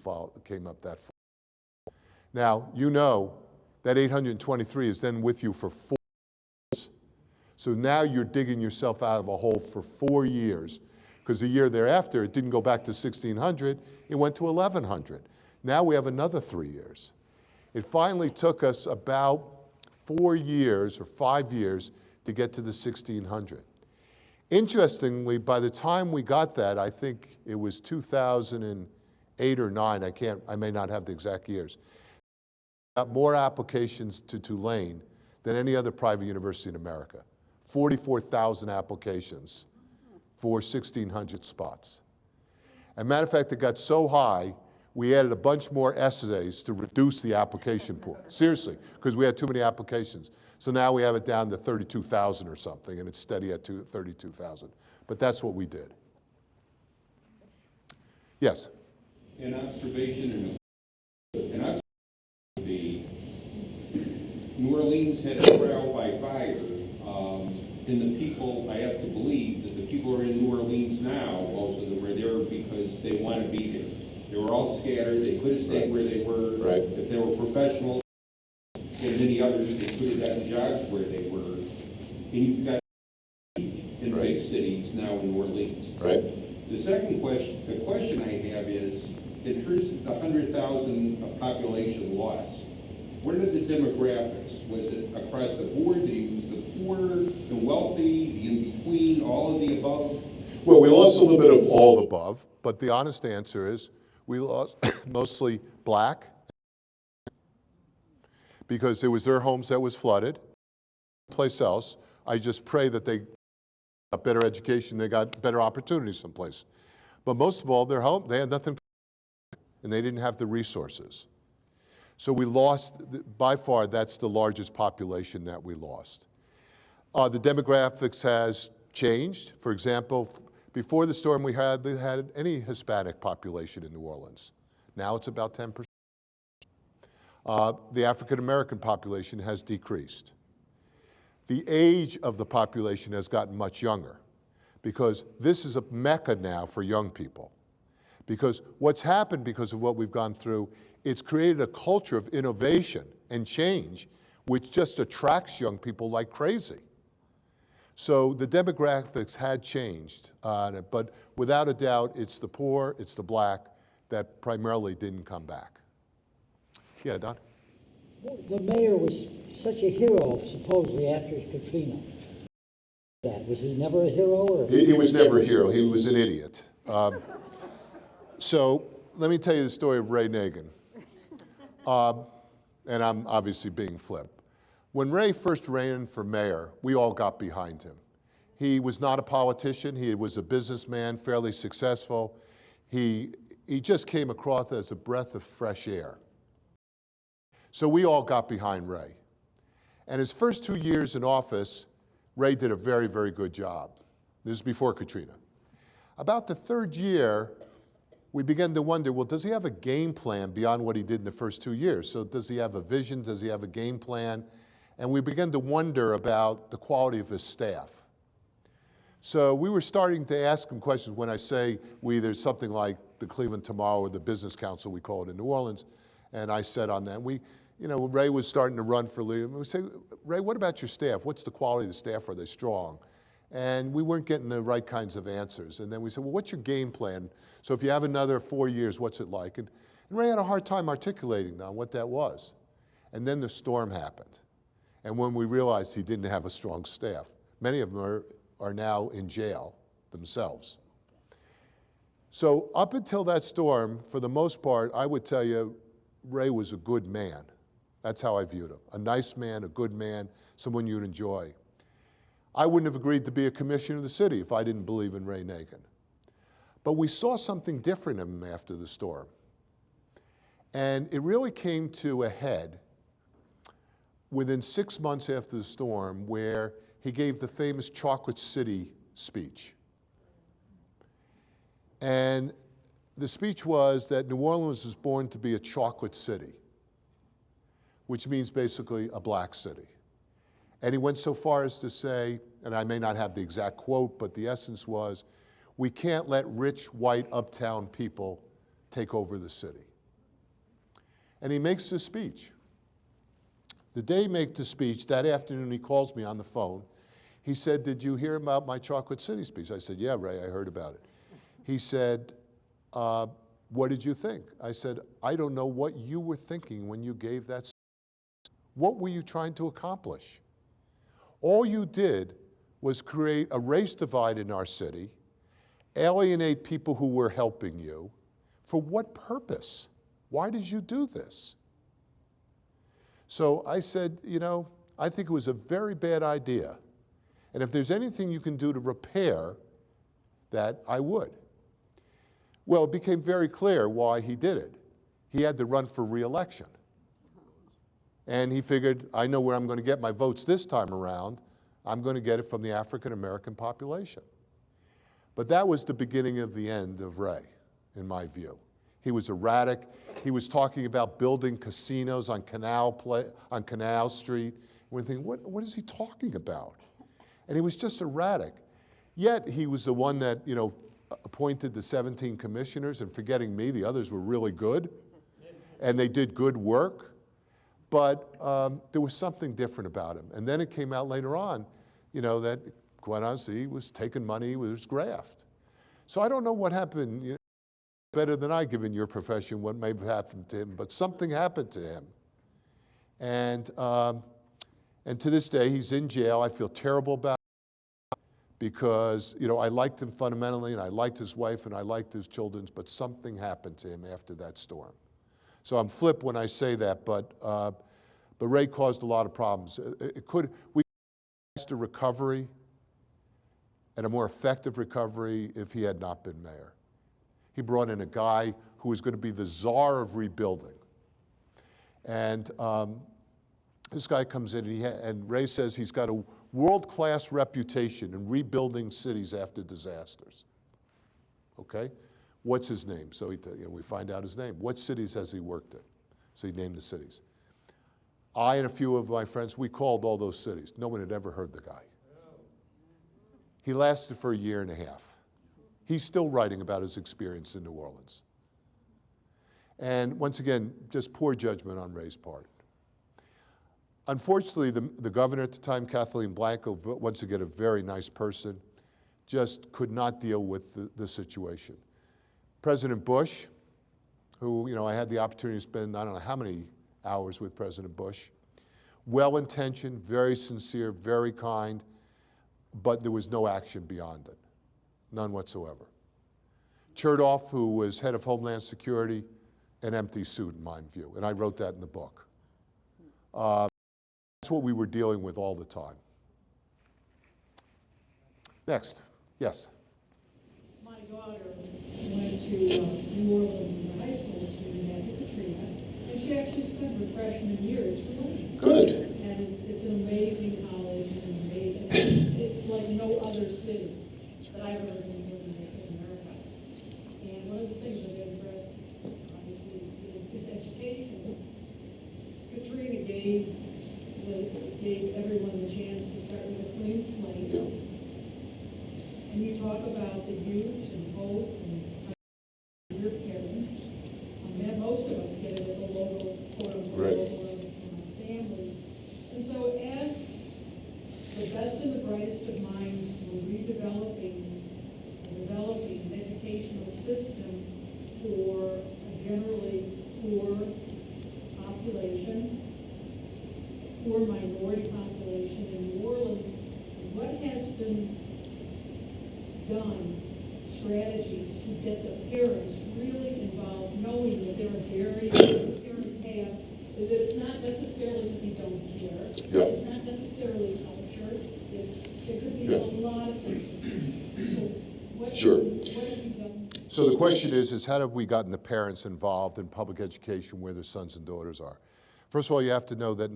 came up that fall. Now, you know that 823 is then with you for 4 years. So now you're digging yourself out of a hole for 4 years, because the year thereafter, it didn't go back to 1,600, it went to 1,100. Now we have another 3 years. It finally took us about 4 years or 5 years to get to the 1,600. Interestingly, by the time we got that, I think it was 2008 or 9, I may not have the exact years, got more applications to Tulane than any other private university in America. 44,000 applications for 1,600 spots. As a matter of fact, it got so high, we added a bunch more essays to reduce the application pool. Seriously, because we had too many applications. So now we have it down to 32,000 or something, and it's steady at 32,000. But that's what we did. Yes? An observation would be New Orleans had a trial by fire, and the people, I have to believe that the people who are in New Orleans now, most of them are there because they want to be there. They were all scattered, they could have stayed where they were. Right. If they were professionals, and many others, they could have gotten jobs where they were. And you've got in Right. big cities now in New Orleans. Right. The second question, the question I have is, in terms of the 100,000 of population loss, what are the demographics? Was it across the board? Did he lose the poor, the wealthy, the in-between, all of the above? Well, we lost a little bit of all the above, but the honest answer is we lost mostly black, because it was their homes that was flooded. Place else, I just pray that they got better education, they got better opportunities someplace. But most of all, their home, they had nothing, and they didn't have the resources. So we lost, by far, that's the largest population that we lost. The demographics has changed. For example, before the storm, we hardly had any Hispanic population in New Orleans. Now it's about 10%. The African-American population has decreased. The age of the population has gotten much younger, because this is a mecca now for young people. Because what's happened because of what we've gone through, it's created a culture of innovation and change which just attracts young people like crazy. So the demographics had changed, but without a doubt, it's the poor, it's the black that primarily didn't come back. Yeah, Don? The mayor was such a hero, supposedly, after Katrina. Was he never a hero? Or? He was never a hero. He was an idiot. So let me tell you the story of Ray Nagin. And I'm obviously being flip. When Ray first ran for mayor, we all got behind him. He was not a politician. He was a businessman, fairly successful. He just came across as a breath of fresh air. So we all got behind Ray. And his first 2 years in office, Ray did a very, very good job. This is before Katrina. About the third year, we began to wonder, well, does he have a game plan beyond what he did in the first 2 years? So does he have a vision? Does he have a game plan? And we began to wonder about the quality of his staff. So we were starting to ask him questions. When I say we, there's something like the Cleveland Tomorrow or the Business Council, we call it in New Orleans. And I said on that, Ray was starting to run for leader. We say, Ray, what about your staff? What's the quality of the staff? Are they strong? And we weren't getting the right kinds of answers. And then we said, well, what's your game plan? So if you have another 4 years, what's it like? And Ray had a hard time articulating on what that was. And then the storm happened. And when we realized he didn't have a strong staff, many of them are now in jail themselves. So up until that storm, for the most part, I would tell you, Ray was a good man. That's how I viewed him. A nice man, a good man, someone you'd enjoy. I wouldn't have agreed to be a commissioner of the city if I didn't believe in Ray Nagin. But we saw something different in him after the storm. And it really came to a head within 6 months after the storm, where he gave the famous Chocolate City speech. And the speech was that New Orleans was born to be a chocolate city, which means basically a black city. And he went so far as to say, and I may not have the exact quote, but the essence was, we can't let rich, white, uptown people take over the city. And he makes this speech. The day he made the speech, that afternoon he calls me on the phone. He said, did you hear about my Chocolate City speech? I said, yeah, Ray, I heard about it. He said, what did you think? I said, I don't know what you were thinking when you gave that speech. What were you trying to accomplish? All you did was create a race divide in our city, alienate people who were helping you. For what purpose? Why did you do this? So I said, you know, I think it was a very bad idea. And if there's anything you can do to repair that, I would. Well, it became very clear why he did it. He had to run for re-election. And he figured, I know where I'm going to get my votes this time around. I'm going to get it from the African American population. But that was the beginning of the end of Ray, in my view. He was erratic. He was talking about building casinos on Canal Street. We're thinking, what is he talking about? And he was just erratic. Yet he was the one that, you know, appointed the 17 commissioners, and forgetting me, the others were really good, and they did good work. But there was something different about him. And then it came out later on, you know, that quite honestly, he was taking money with his graft. So I don't know what happened. You know, better than I, given your profession, what may have happened to him, but something happened to him. And to this day, he's in jail. I feel terrible about it because, you know, I liked him fundamentally, and I liked his wife, and I liked his children, but something happened to him after that storm. So I'm flip when I say that, but Ray caused a lot of problems. We could a recovery and a more effective recovery if he had not been mayor. He brought in a guy who was going to be the czar of rebuilding. And this guy comes in, and Ray says he's got a world-class reputation in rebuilding cities after disasters. Okay? What's his name? So we find out his name. What cities has he worked in? So he named the cities. I and a few of my friends, we called all those cities. No one had ever heard the guy. He lasted for a year and a half. He's still writing about his experience in New Orleans. And once again, just poor judgment on Ray's part. Unfortunately, the governor at the time, Kathleen Blanco, once again a very nice person, just could not deal with the situation. President Bush, who, you know, I had the opportunity to spend I don't know how many hours with President Bush, well-intentioned, very sincere, very kind, but there was no action beyond it, none whatsoever. Chertoff, who was head of Homeland Security, an empty suit in my view, and I wrote that in the book. That's what we were dealing with all the time. Next, yes. My daughter went to New Orleans as a high school student after Katrina, and she actually spent her freshman year at Tulane. Good. And it's an amazing college, and it's like no other city that I've ever been in America. And one of the things that got addressed, obviously, is education. Katrina gave everyone the chance to start with a clean slate. Yeah. And you talk about the youth and hope and your parents. Most of us get it at the local, quote-unquote, right. local family. And so as the best and the brightest of minds were developing an educational system for a generally poor population, poor minority population in New Orleans, what has been done, strategies to get the parents really involved, knowing that there are barriers that parents have, that it's not necessarily that they don't care, Yeah. it's not necessarily culture, it could be Yeah. a lot of things. So what, Sure. what have you done? So the question is how have we gotten the parents involved in public education where their sons and daughters are? First of all, you have to know that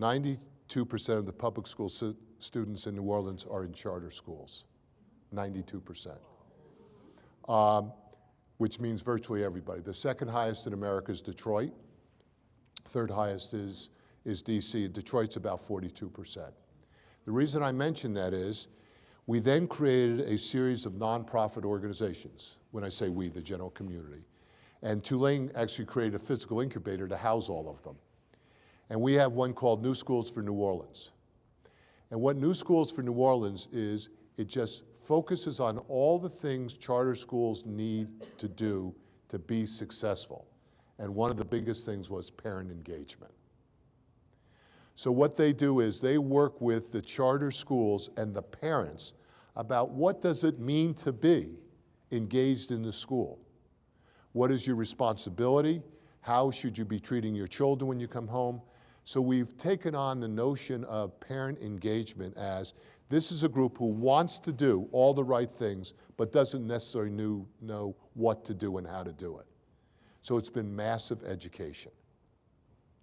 of the public school students in New Orleans are in charter schools, 92%, which means virtually everybody. The second highest in America is Detroit. Third highest is DC. Detroit's about 42%. The reason I mention that is we then created a series of nonprofit organizations. When I say we, the general community. And Tulane actually created a physical incubator to house all of them. And we have one called New Schools for New Orleans. And what New Schools for New Orleans is, it just focuses on all the things charter schools need to do to be successful. And one of the biggest things was parent engagement. So what they do is they work with the charter schools and the parents about what does it mean to be engaged in the school. What is your responsibility? How should you be treating your children when you come home? So we've taken on the notion of parent engagement as this is a group who wants to do all the right things, but doesn't necessarily know what to do and how to do it. So it's been massive education.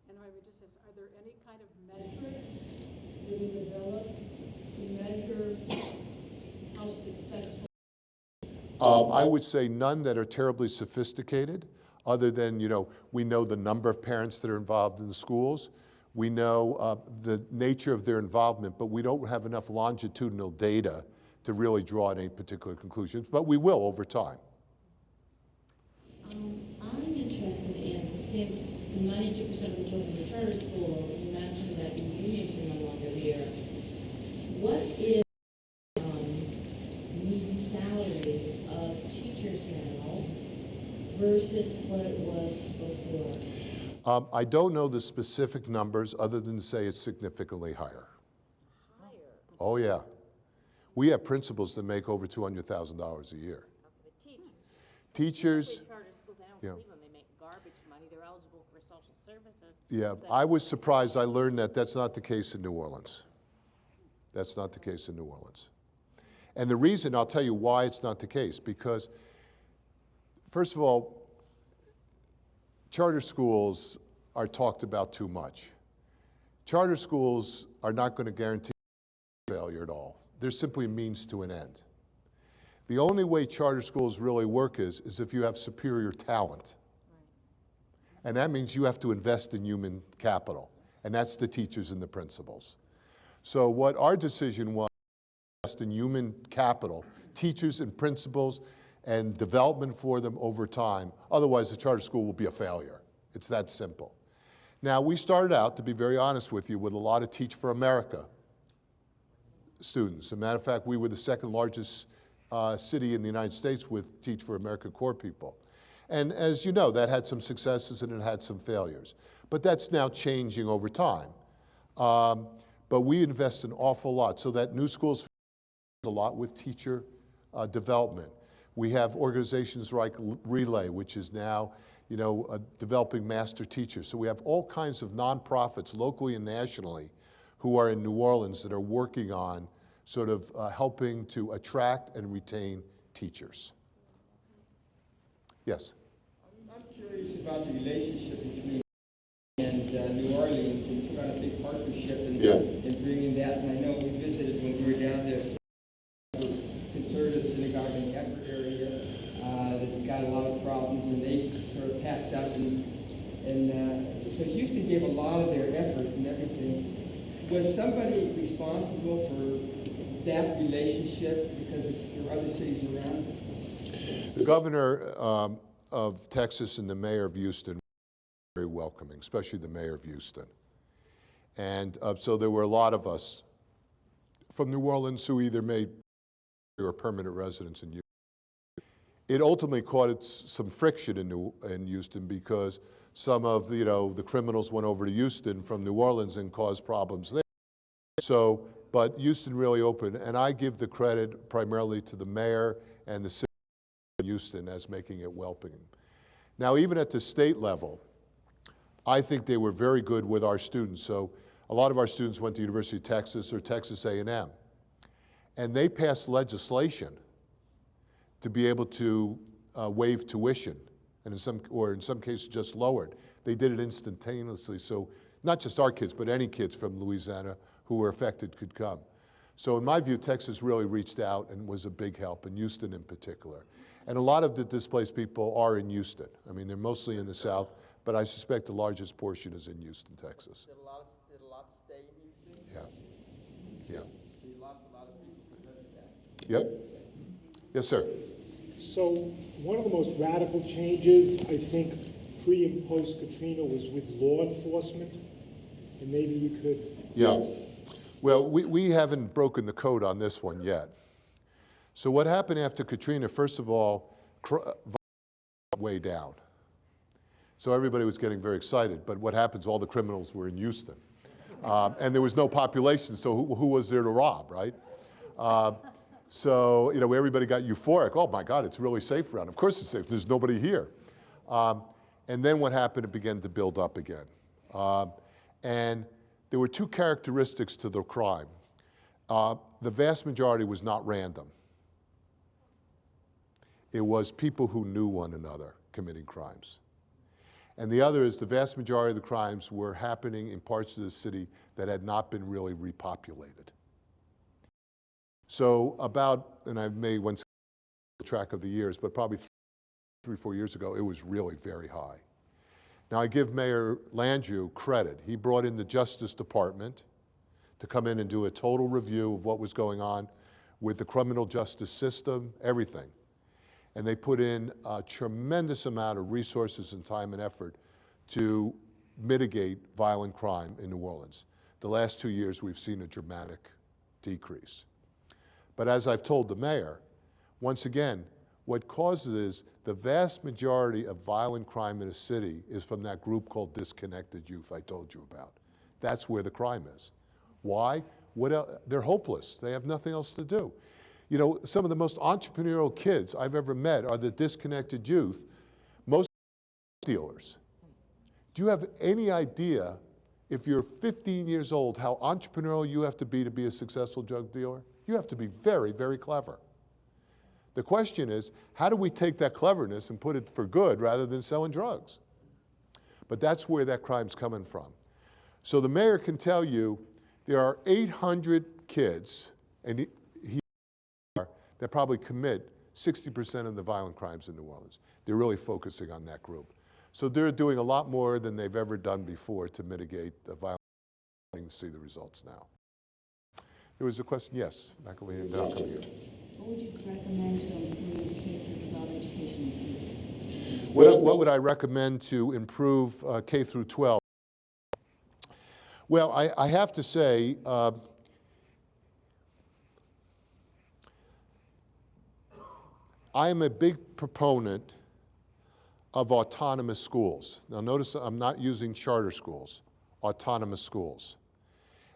And I would just ask, are there any kind of metrics that we developed to measure how successful? I would say none that are terribly sophisticated, other than, we know the number of parents that are involved in the schools. We know the nature of their involvement, but we don't have enough longitudinal data to really draw any particular conclusions, but we will over time. I'm interested in, since 92% of the children in charter schools, and you mentioned that the unions are no longer there, what is median salary of teachers now versus what it was before? I don't know the specific numbers other than to say it's significantly higher. Higher? Oh yeah. We have principals that make over $200,000 a year. For the teachers. Teachers, Charter schools, I don't yeah. believe them, they make garbage money, they're eligible for social services. yeah, So- I was surprised. I learned that that's not the case in New Orleans. That's not the case in New Orleans. And the reason, I'll tell you why it's not the case, because first of all, charter schools are talked about too much. Charter schools are not going to guarantee failure at all. They're simply a means to an end. The only way charter schools really work is if you have superior talent. And that means you have to invest in human capital, and that's the teachers and the principals. So what our decision was, invest in human capital, teachers and principals, and development for them over time. Otherwise, the charter school will be a failure. It's that simple. Now, we started out, to be very honest with you, with a lot of Teach for America students. As a matter of fact, we were the second largest city in the United States with Teach for America core people. And as you know, that had some successes and it had some failures. But that's now changing over time. But we invest an awful lot, so that New Schools a lot with teacher development. We have organizations like Relay, which is now, developing master teachers. So we have all kinds of nonprofits, locally and nationally, who are in New Orleans that are working on sort of helping to attract and retain teachers. Yes? I'm curious about the relationship between and New Orleans, and it's got a big partnership in bringing that. And I know we visited when we were down there. Conservative synagogue in the upper area that got a lot of problems, and they sort of packed up, and so Houston gave a lot of their effort and everything. Was somebody responsible for that relationship because there were other cities around? The governor of Texas and the mayor of Houston were very welcoming, especially the mayor of Houston. And so there were a lot of us from New Orleans who either made or permanent residents in Houston. It ultimately caused some friction in Houston because some of the criminals went over to Houston from New Orleans and caused problems there. So, but Houston really opened, and I give the credit primarily to the mayor and the city of Houston as making it welcoming. Now, even at the state level, I think they were very good with our students. So a lot of our students went to University of Texas or Texas A&M. And they passed legislation to be able to waive tuition, and in some cases just lowered. They did it instantaneously. So not just our kids, but any kids from Louisiana who were affected could come. So in my view, Texas really reached out and was a big help, and Houston in particular. And a lot of the displaced people are in Houston. I mean, they're mostly in the South, but I suspect the largest portion is in Houston, Texas. Did a lot stay in Houston? Yeah. Yeah. So you lost a lot of people because of that. Yep. Yes, sir. So one of the most radical changes, I think, pre and post Katrina was with law enforcement, and maybe you could. Yeah. Well, we haven't broken the code on this one yet. So what happened after Katrina, first of all, way down. So everybody was getting very excited, but what happens, all the criminals were in Houston. And there was no population, so who was there to rob, right? So, you know, everybody got euphoric. Oh my God, it's really safe around. Of course it's safe, there's nobody here. And then what happened, it began to build up again. And there were two characteristics to the crime. The vast majority was not random. It was people who knew one another committing crimes. And the other is the vast majority of the crimes were happening in parts of the city that had not been really repopulated. So about, and I may once keep track of the years, but probably 3-4 years ago, it was really very high. Now I give Mayor Landrieu credit. He brought in the Justice Department to come in and do a total review of what was going on with the criminal justice system, everything. And they put in a tremendous amount of resources and time and effort to mitigate violent crime in New Orleans. The last 2 years, we've seen a dramatic decrease. But as I've told the mayor, once again, what causes is the vast majority of violent crime in a city is from that group called disconnected youth I told you about. That's where the crime is. Why? What else? They're hopeless. They have nothing else to do. You know, some of the most entrepreneurial kids I've ever met are the disconnected youth, most dealers. Do you have any idea, if you're 15 years old, how entrepreneurial you have to be a successful drug dealer? You have to be very, very clever. The question is, how do we take that cleverness and put it for good rather than selling drugs? But that's where that crime's coming from. So the mayor can tell you there are 800 kids, and that probably commit 60% of the violent crimes in New Orleans. They're really focusing on that group. So they're doing a lot more than they've ever done before to mitigate the violence. You can see the results now. There was a question, yes, back over here, then I'll come here. What would you recommend to improve the K-12 education? What would I recommend to improve K through 12? Well, I have to say, I am a big proponent of autonomous schools. Now notice I'm not using charter schools, autonomous schools.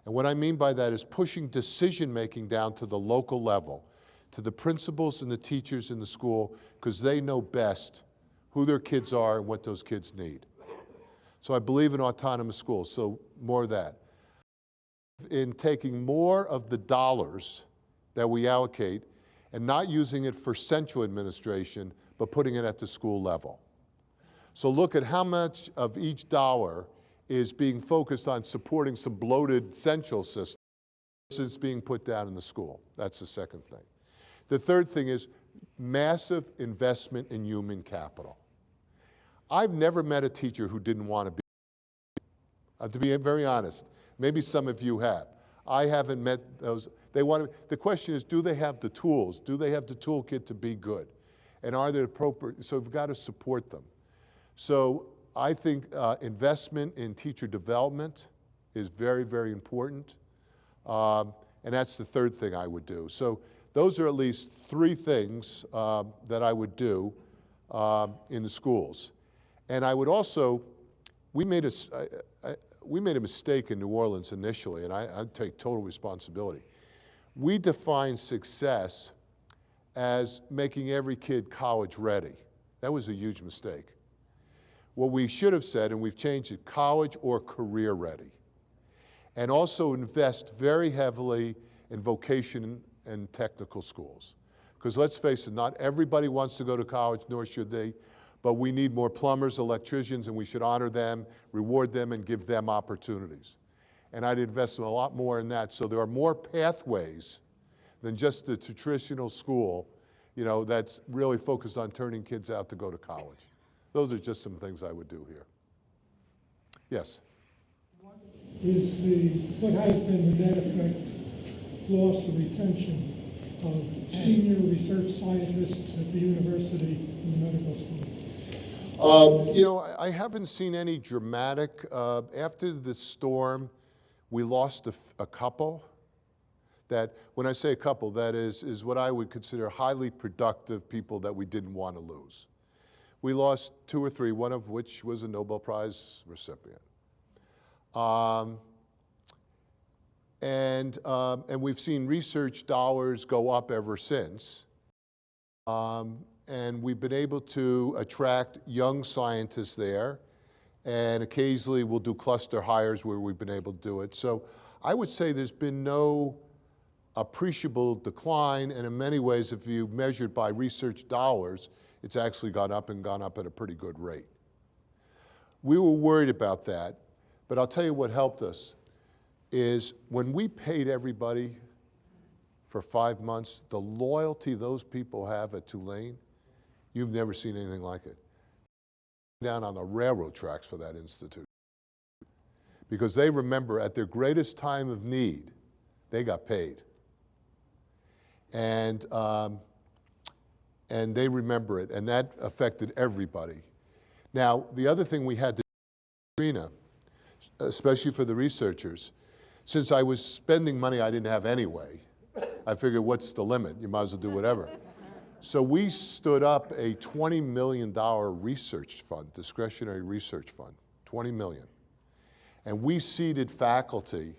And what I mean by that is pushing decision-making down to the local level, to the principals and the teachers in the school, because they know best who their kids are and what those kids need. So I believe in autonomous schools, so more of that. In taking more of the dollars that we allocate and not using it for central administration, but putting it at the school level. So look at how much of each dollar is being focused on supporting some bloated central system versus being put down in the school. That's the second thing. The third thing is massive investment in human capital. I've never met a teacher who didn't want to be very honest. Maybe some of you have. I haven't met those. The question is, do they have the tools? Do they have the toolkit to be good? And are they appropriate? So we've got to support them. So I think investment in teacher development is very, very important. And that's the third thing I would do. So those are at least 3 things that I would do in the schools. And I would also, we made a mistake in New Orleans initially, and I take total responsibility. We defined success as making every kid college ready. That was a huge mistake. What we should have said, and we've changed it, college or career ready. And also invest very heavily in vocation and technical schools. Because let's face it, not everybody wants to go to college, nor should they. But we need more plumbers, electricians, and we should honor them, reward them, and give them opportunities. And I'd invest a lot more in that. So there are more pathways than just the traditional school, that's really focused on turning kids out to go to college. Those are just some things I would do here. Yes? What has been the net effect, loss or retention of senior research scientists at the university and the medical school? I haven't seen any dramatic. After the storm, we lost a couple. That, when I say a couple, that is what I would consider highly productive people that we didn't want to lose. We lost 2 or 3, one of which was a Nobel Prize recipient. And we've seen research dollars go up ever since. And we've been able to attract young scientists there, and occasionally we'll do cluster hires where we've been able to do it. So I would say there's been no appreciable decline, and in many ways, if you measured by research dollars, it's actually gone up at a pretty good rate. We were worried about that, but I'll tell you what helped us is when we paid everybody for 5 months, the loyalty those people have at Tulane, you've never seen anything like it. Down on the railroad tracks for that institute. Because they remember at their greatest time of need, they got paid. And they remember it, and that affected everybody. Now, the other thing we had to do, Katrina, especially for the researchers, since I was spending money I didn't have anyway, I figured, what's the limit? You might as well do whatever. So we stood up a $20 million research fund, discretionary research fund, $20 million. And we seeded faculty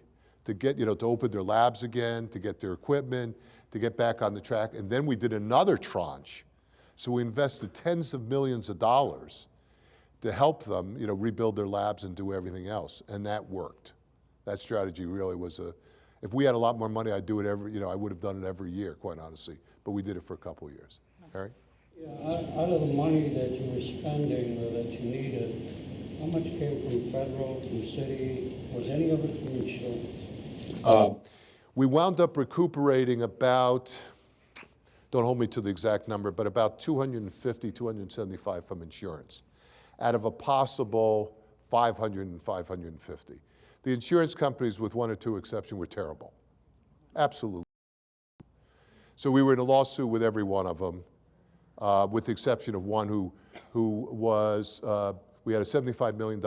to get, to open their labs again, to get their equipment, to get back on the track. And then we did another tranche. So we invested tens of millions of dollars to help them, rebuild their labs and do everything else. And that worked. That strategy really was if we had a lot more money, I'd do it I would have done it every year, quite honestly. But we did it for a couple of years. Harry? Yeah, out of the money that you were spending or that you needed, how much came from federal, from city? Was any of it from insurance? We wound up recuperating about, don't hold me to the exact number, but about 250, 275 from insurance out of a possible 500 and 550. The insurance companies, with 1 or 2 exceptions, were terrible. Absolutely. So we were in a lawsuit with every one of them, with the exception of one who was, we had a $75 million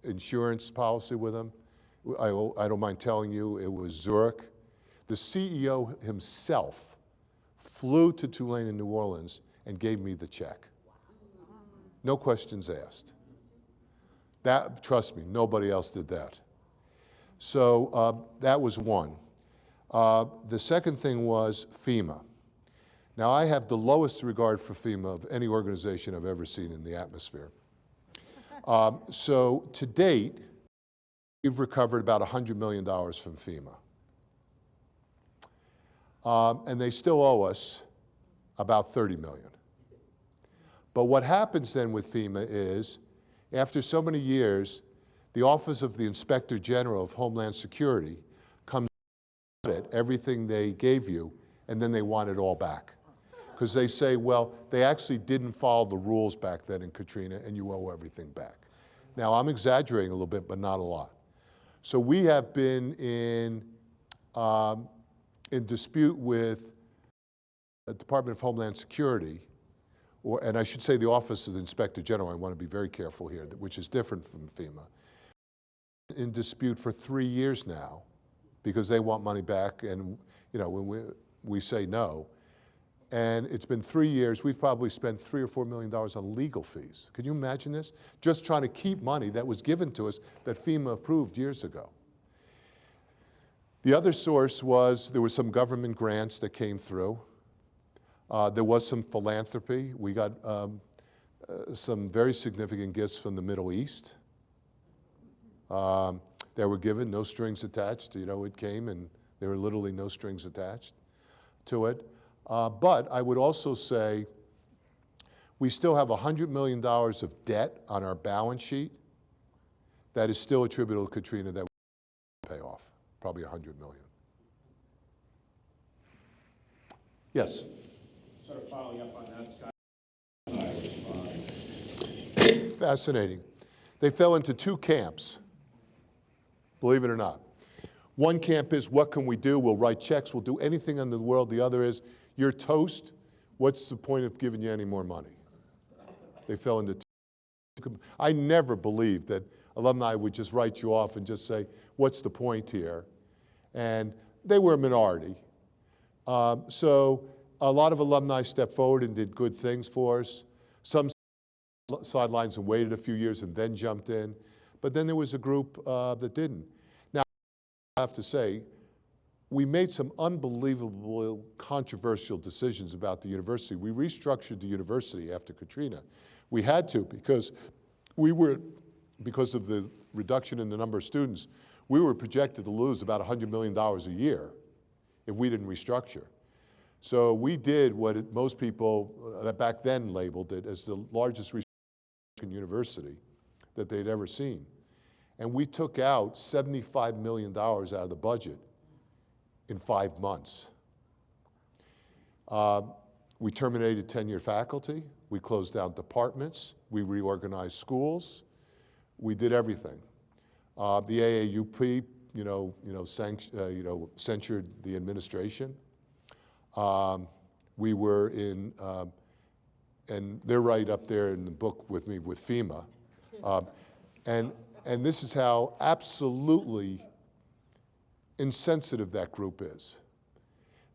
insurance policy with them. I don't mind telling you, it was Zurich. The CEO himself flew to Tulane in New Orleans and gave me the check. No questions asked. That, trust me, nobody else did that. So that was one. The second thing was FEMA. Now, I have the lowest regard for FEMA of any organization I've ever seen in the atmosphere. So to date, we've recovered about $100 million from FEMA. And they still owe us about $30 million. But what happens then with FEMA is, after so many years, the Office of the Inspector General of Homeland Security comes at everything they gave you, and then they want it all back. Because they say, well, they actually didn't follow the rules back then in Katrina, and you owe everything back. Now, I'm exaggerating a little bit, but not a lot. So we have been in dispute with the Department of Homeland Security, and I should say the Office of the Inspector General. I want to be very careful here, which is different from FEMA. In dispute for 3 years now, because they want money back, and when we say no. And it's been 3 years. We've probably spent $3 or $4 million on legal fees. Can you imagine this? Just trying to keep money that was given to us that FEMA approved years ago. The other source was there were some government grants that came through. There was some philanthropy. We got some very significant gifts from the Middle East. They were given, no strings attached. It came and there were literally no strings attached to it. But I would also say We still have $100 million of debt on our balance sheet that is still attributable to Katrina that we pay off, probably $100 million. Yes? Sort of following up on that, Scott. Fascinating. They fell into two camps, believe it or not. One camp is, what can we do? We'll write checks, we'll do anything in the world. The other is, you're toast, what's the point of giving you any more money? They fell into two. I never believed that alumni would just write you off and just say, what's the point here? And they were a minority. So a lot of alumni stepped forward and did good things for us. Some sidelines and waited a few years and then jumped in. But then there was a group that didn't. Now, I have to say, we made some unbelievable controversial decisions about the university. We restructured the university after Katrina. We had to because because of the reduction in the number of students, we were projected to lose about $100 million a year if we didn't restructure. So we did what most people that back then labeled it as the largest restructuring university that they'd ever seen. And we took out $75 million out of the budget in 5 months. We terminated tenured faculty. We closed down departments. We reorganized schools. We did everything. The AAUP, censured the administration. We were in, and they're right up there in the book with me with FEMA. And this is how absolutely insensitive that group is.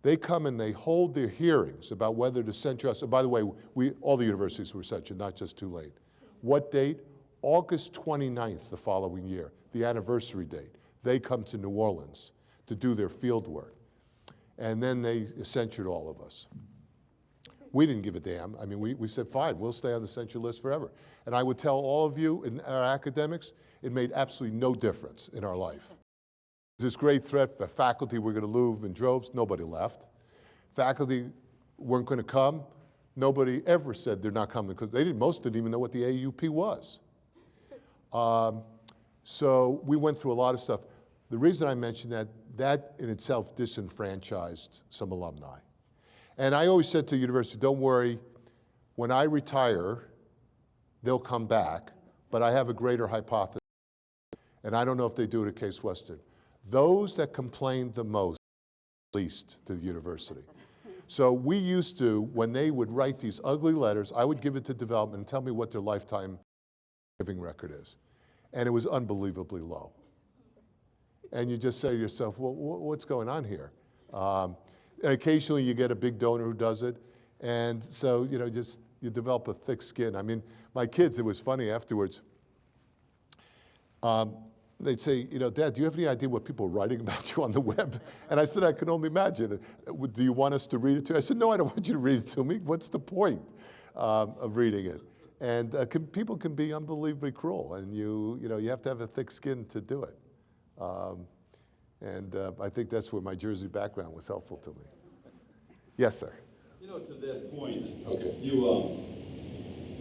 They come and they hold their hearings about whether to censure us. And by the way, all the universities were censured, not just Tulane. What date? August 29th the following year, the anniversary date. They come to New Orleans to do their field work. And then they censured all of us. We didn't give a damn. I mean, we said, fine, we'll stay on the censure list forever. And I would tell all of you, in our academics, it made absolutely no difference in our life. This great threat that faculty were going to leave in droves, nobody left. Faculty weren't going to come. Nobody ever said they're not coming because most didn't even know what the AUP was. So we went through a lot of stuff. The reason I mention that in itself disenfranchised some alumni. And I always said to the university, don't worry, when I retire, they'll come back, but I have a greater hypothesis. And I don't know if they do it at Case Western. Those that complained the most, least to the university. So we used to, when they would write these ugly letters, I would give it to development and tell me what their lifetime giving record is. And it was unbelievably low. And you just say to yourself, well, what's going on here? Occasionally you get a big donor who does it. And so, you develop a thick skin. I mean, my kids, it was funny afterwards. They'd say, Dad, do you have any idea what people are writing about you on the web? And I said, I can only imagine. Do you want us to read it to you? I said, no, I don't want you to read it to me. What's the point of reading it? And people can be unbelievably cruel, and you have to have a thick skin to do it. I think that's where my Jersey background was helpful to me. Yes, sir. To that point, okay.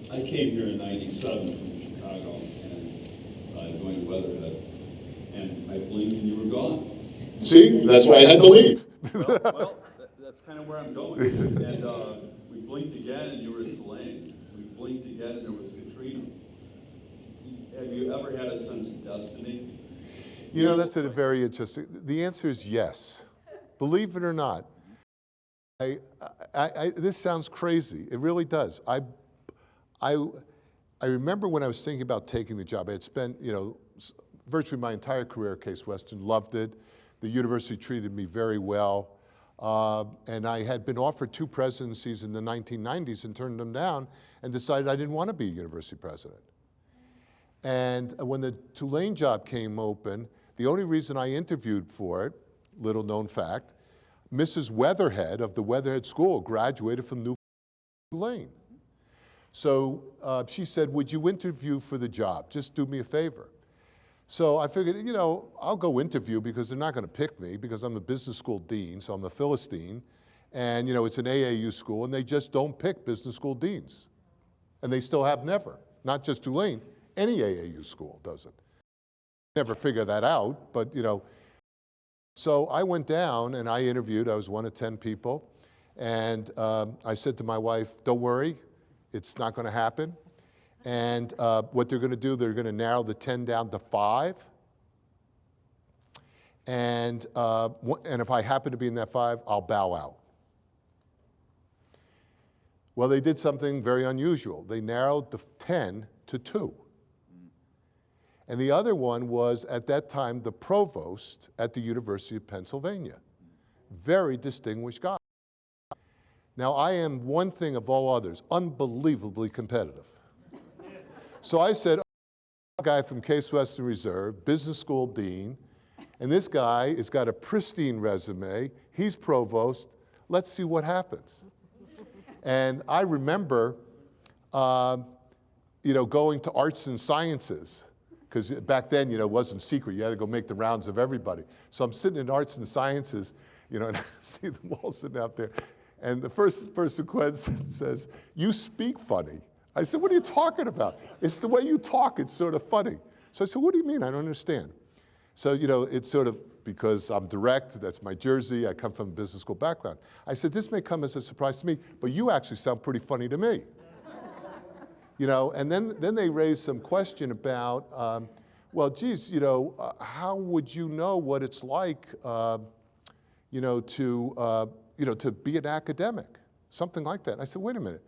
I came here in '97 from Chicago and joined Weatherhead, and I blinked and you were gone. See, that's why I had to leave. Well, that's kind of where I'm going. And we blinked again and you were at Tulane. We blinked again and there was Katrina. Have you ever had a sense of destiny? That's a very interesting, the answer is yes. Believe it or not. This sounds crazy. It really does. I remember when I was thinking about taking the job, I had spent, virtually my entire career at Case Western, loved it. The university treated me very well. And I had been offered 2 presidencies in the 1990s and turned them down and decided I didn't want to be university president. And when the Tulane job came open, the only reason I interviewed for it, little known fact, Mrs. Weatherhead of the Weatherhead School graduated from Tulane. So she said, would you interview for the job? Just do me a favor. So I figured, I'll go interview because they're not going to pick me because I'm a business school dean, so I'm a Philistine. And, it's an AAU school, and they just don't pick business school deans. and they still have never. Not just Tulane, any AAU school doesn't. Never figure that out, but you know. So I went down and I interviewed, I was one of 10 people, and I said to my wife, don't worry, it's not gonna happen. And what they're gonna do, they're gonna narrow the 10 down to 5. And if I happen to be in that 5, I'll bow out. Well, they did something very unusual. They narrowed the 10 to 2. And the other one was, at that time, the provost at the University of Pennsylvania. Very distinguished guy. Now, I am one thing of all others, unbelievably competitive. So I said, a guy from Case Western Reserve, business school dean, and this guy has got a pristine resume, he's provost, let's see what happens. And I remember, you know, going to arts and sciences, because back then, you know, it wasn't secret. You had to go make the rounds of everybody. So I'm sitting in arts and sciences, you know, and I see them all sitting out there. And the first person says, you speak funny. I said, what are you talking about? It's the way you talk, it's sort of funny. So I said, what do you mean? I don't understand. So, you know, it's sort of, because I'm direct, that's my jersey, I come from a business school background. I said, this may come as a surprise to me, but you actually sound pretty funny to me. You know, and then they raised some question about, well, geez, you know, how would you know what it's like, you know, to be an academic, something like that. And I said, wait a minute,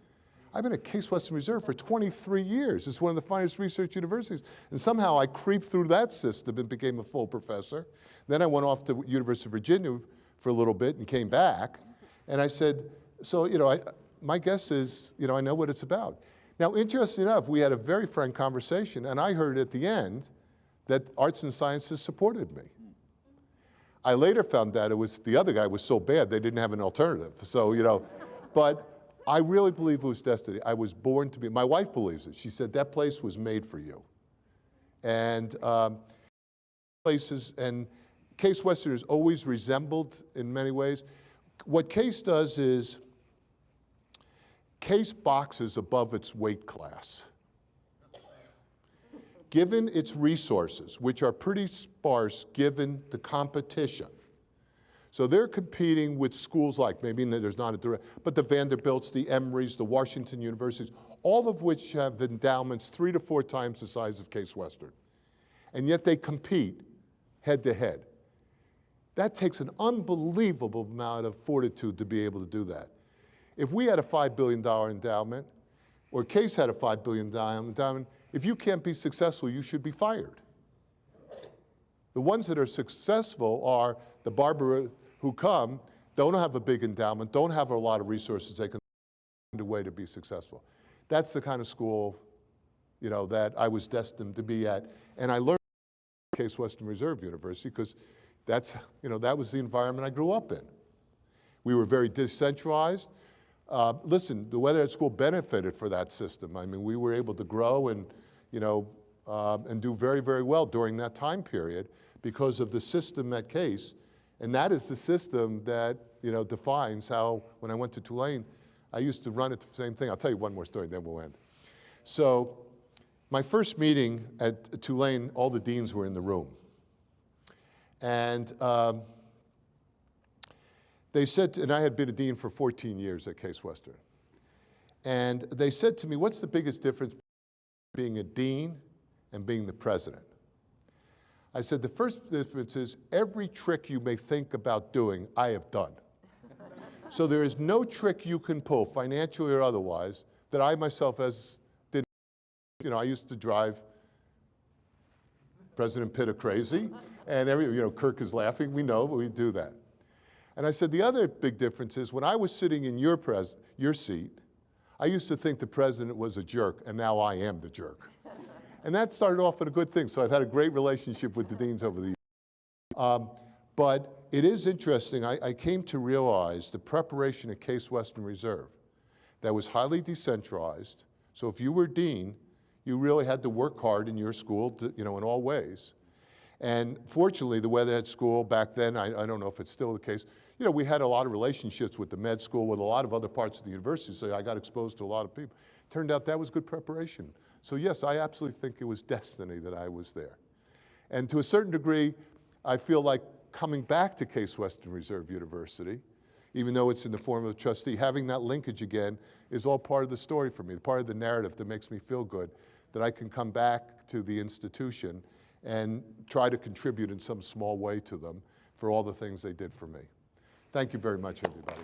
I've been at Case Western Reserve for 23 years. It's one of the finest research universities. And somehow I creeped through that system and became a full professor. Then I went off to University of Virginia for a little bit and came back. And I said, so, you know, my guess is, you know, I know what it's about. Now, interesting enough, we had a very frank conversation, and I heard at the end that arts and sciences supported me. I later found out it was, the other guy was so bad they didn't have an alternative. So, you know, but I really believe it was destiny. I was born to be, my wife believes it. She said, that place was made for you. And places, and Case Western is always resembled in many ways. What Case does is, Case boxes above its weight class. Given its resources, which are pretty sparse given the competition. So they're competing with schools like, maybe there's not a direct, but the Vanderbilts, the Emerys, the Washington universities, all of which have endowments 3 to 4 times the size of Case Western. And yet they compete head to head. That takes an unbelievable amount of fortitude to be able to do that. If we had a $5 billion endowment, or Case had a $5 billion endowment, if you can't be successful, you should be fired. The ones that are successful are the Barbara who come, don't have a big endowment, don't have a lot of resources, they can find a way to be successful. That's the kind of school, you know, that I was destined to be at. And I learned at Case Western Reserve University because that's, you know, that was the environment I grew up in. We were very decentralized. Listen, the Wetlands School benefited for that system. I mean, we were able to grow and, you know, and do very, very well during that time period because of the system at Case. And that is the system that, you know, defines how, when I went to Tulane, I used to run it the same thing. I'll tell you one more story, then we'll end. So my first meeting at Tulane, all the deans were in the room. And they said, and I had been a dean for 14 years at Case Western. And they said to me, what's the biggest difference between being a dean and being the president? I said, the first difference is every trick you may think about doing, I have done. So there is no trick you can pull, financially or otherwise, that I myself didn't. You know, I used to drive President Pitta crazy, and you know, Kirk is laughing, we know, but we do that. And I said, the other big difference is when I was sitting in your seat, I used to think the president was a jerk, and now I am the jerk. And that started off with a good thing, so I've had a great relationship with the deans over the years. But it is interesting, I came to realize the preparation at Case Western Reserve that was highly decentralized, so if you were dean, you really had to work hard in your school, to, you know, in all ways. And fortunately, the Weatherhead School back then, I don't know if it's still the case, you know, we had a lot of relationships with the med school, with a lot of other parts of the university, so I got exposed to a lot of people. Turned out that was good preparation. So yes, I absolutely think it was destiny that I was there. And to a certain degree, I feel like coming back to Case Western Reserve University, even though it's in the form of a trustee, having that linkage again is all part of the story for me, part of the narrative that makes me feel good, that I can come back to the institution and try to contribute in some small way to them for all the things they did for me. Thank you very much, everybody.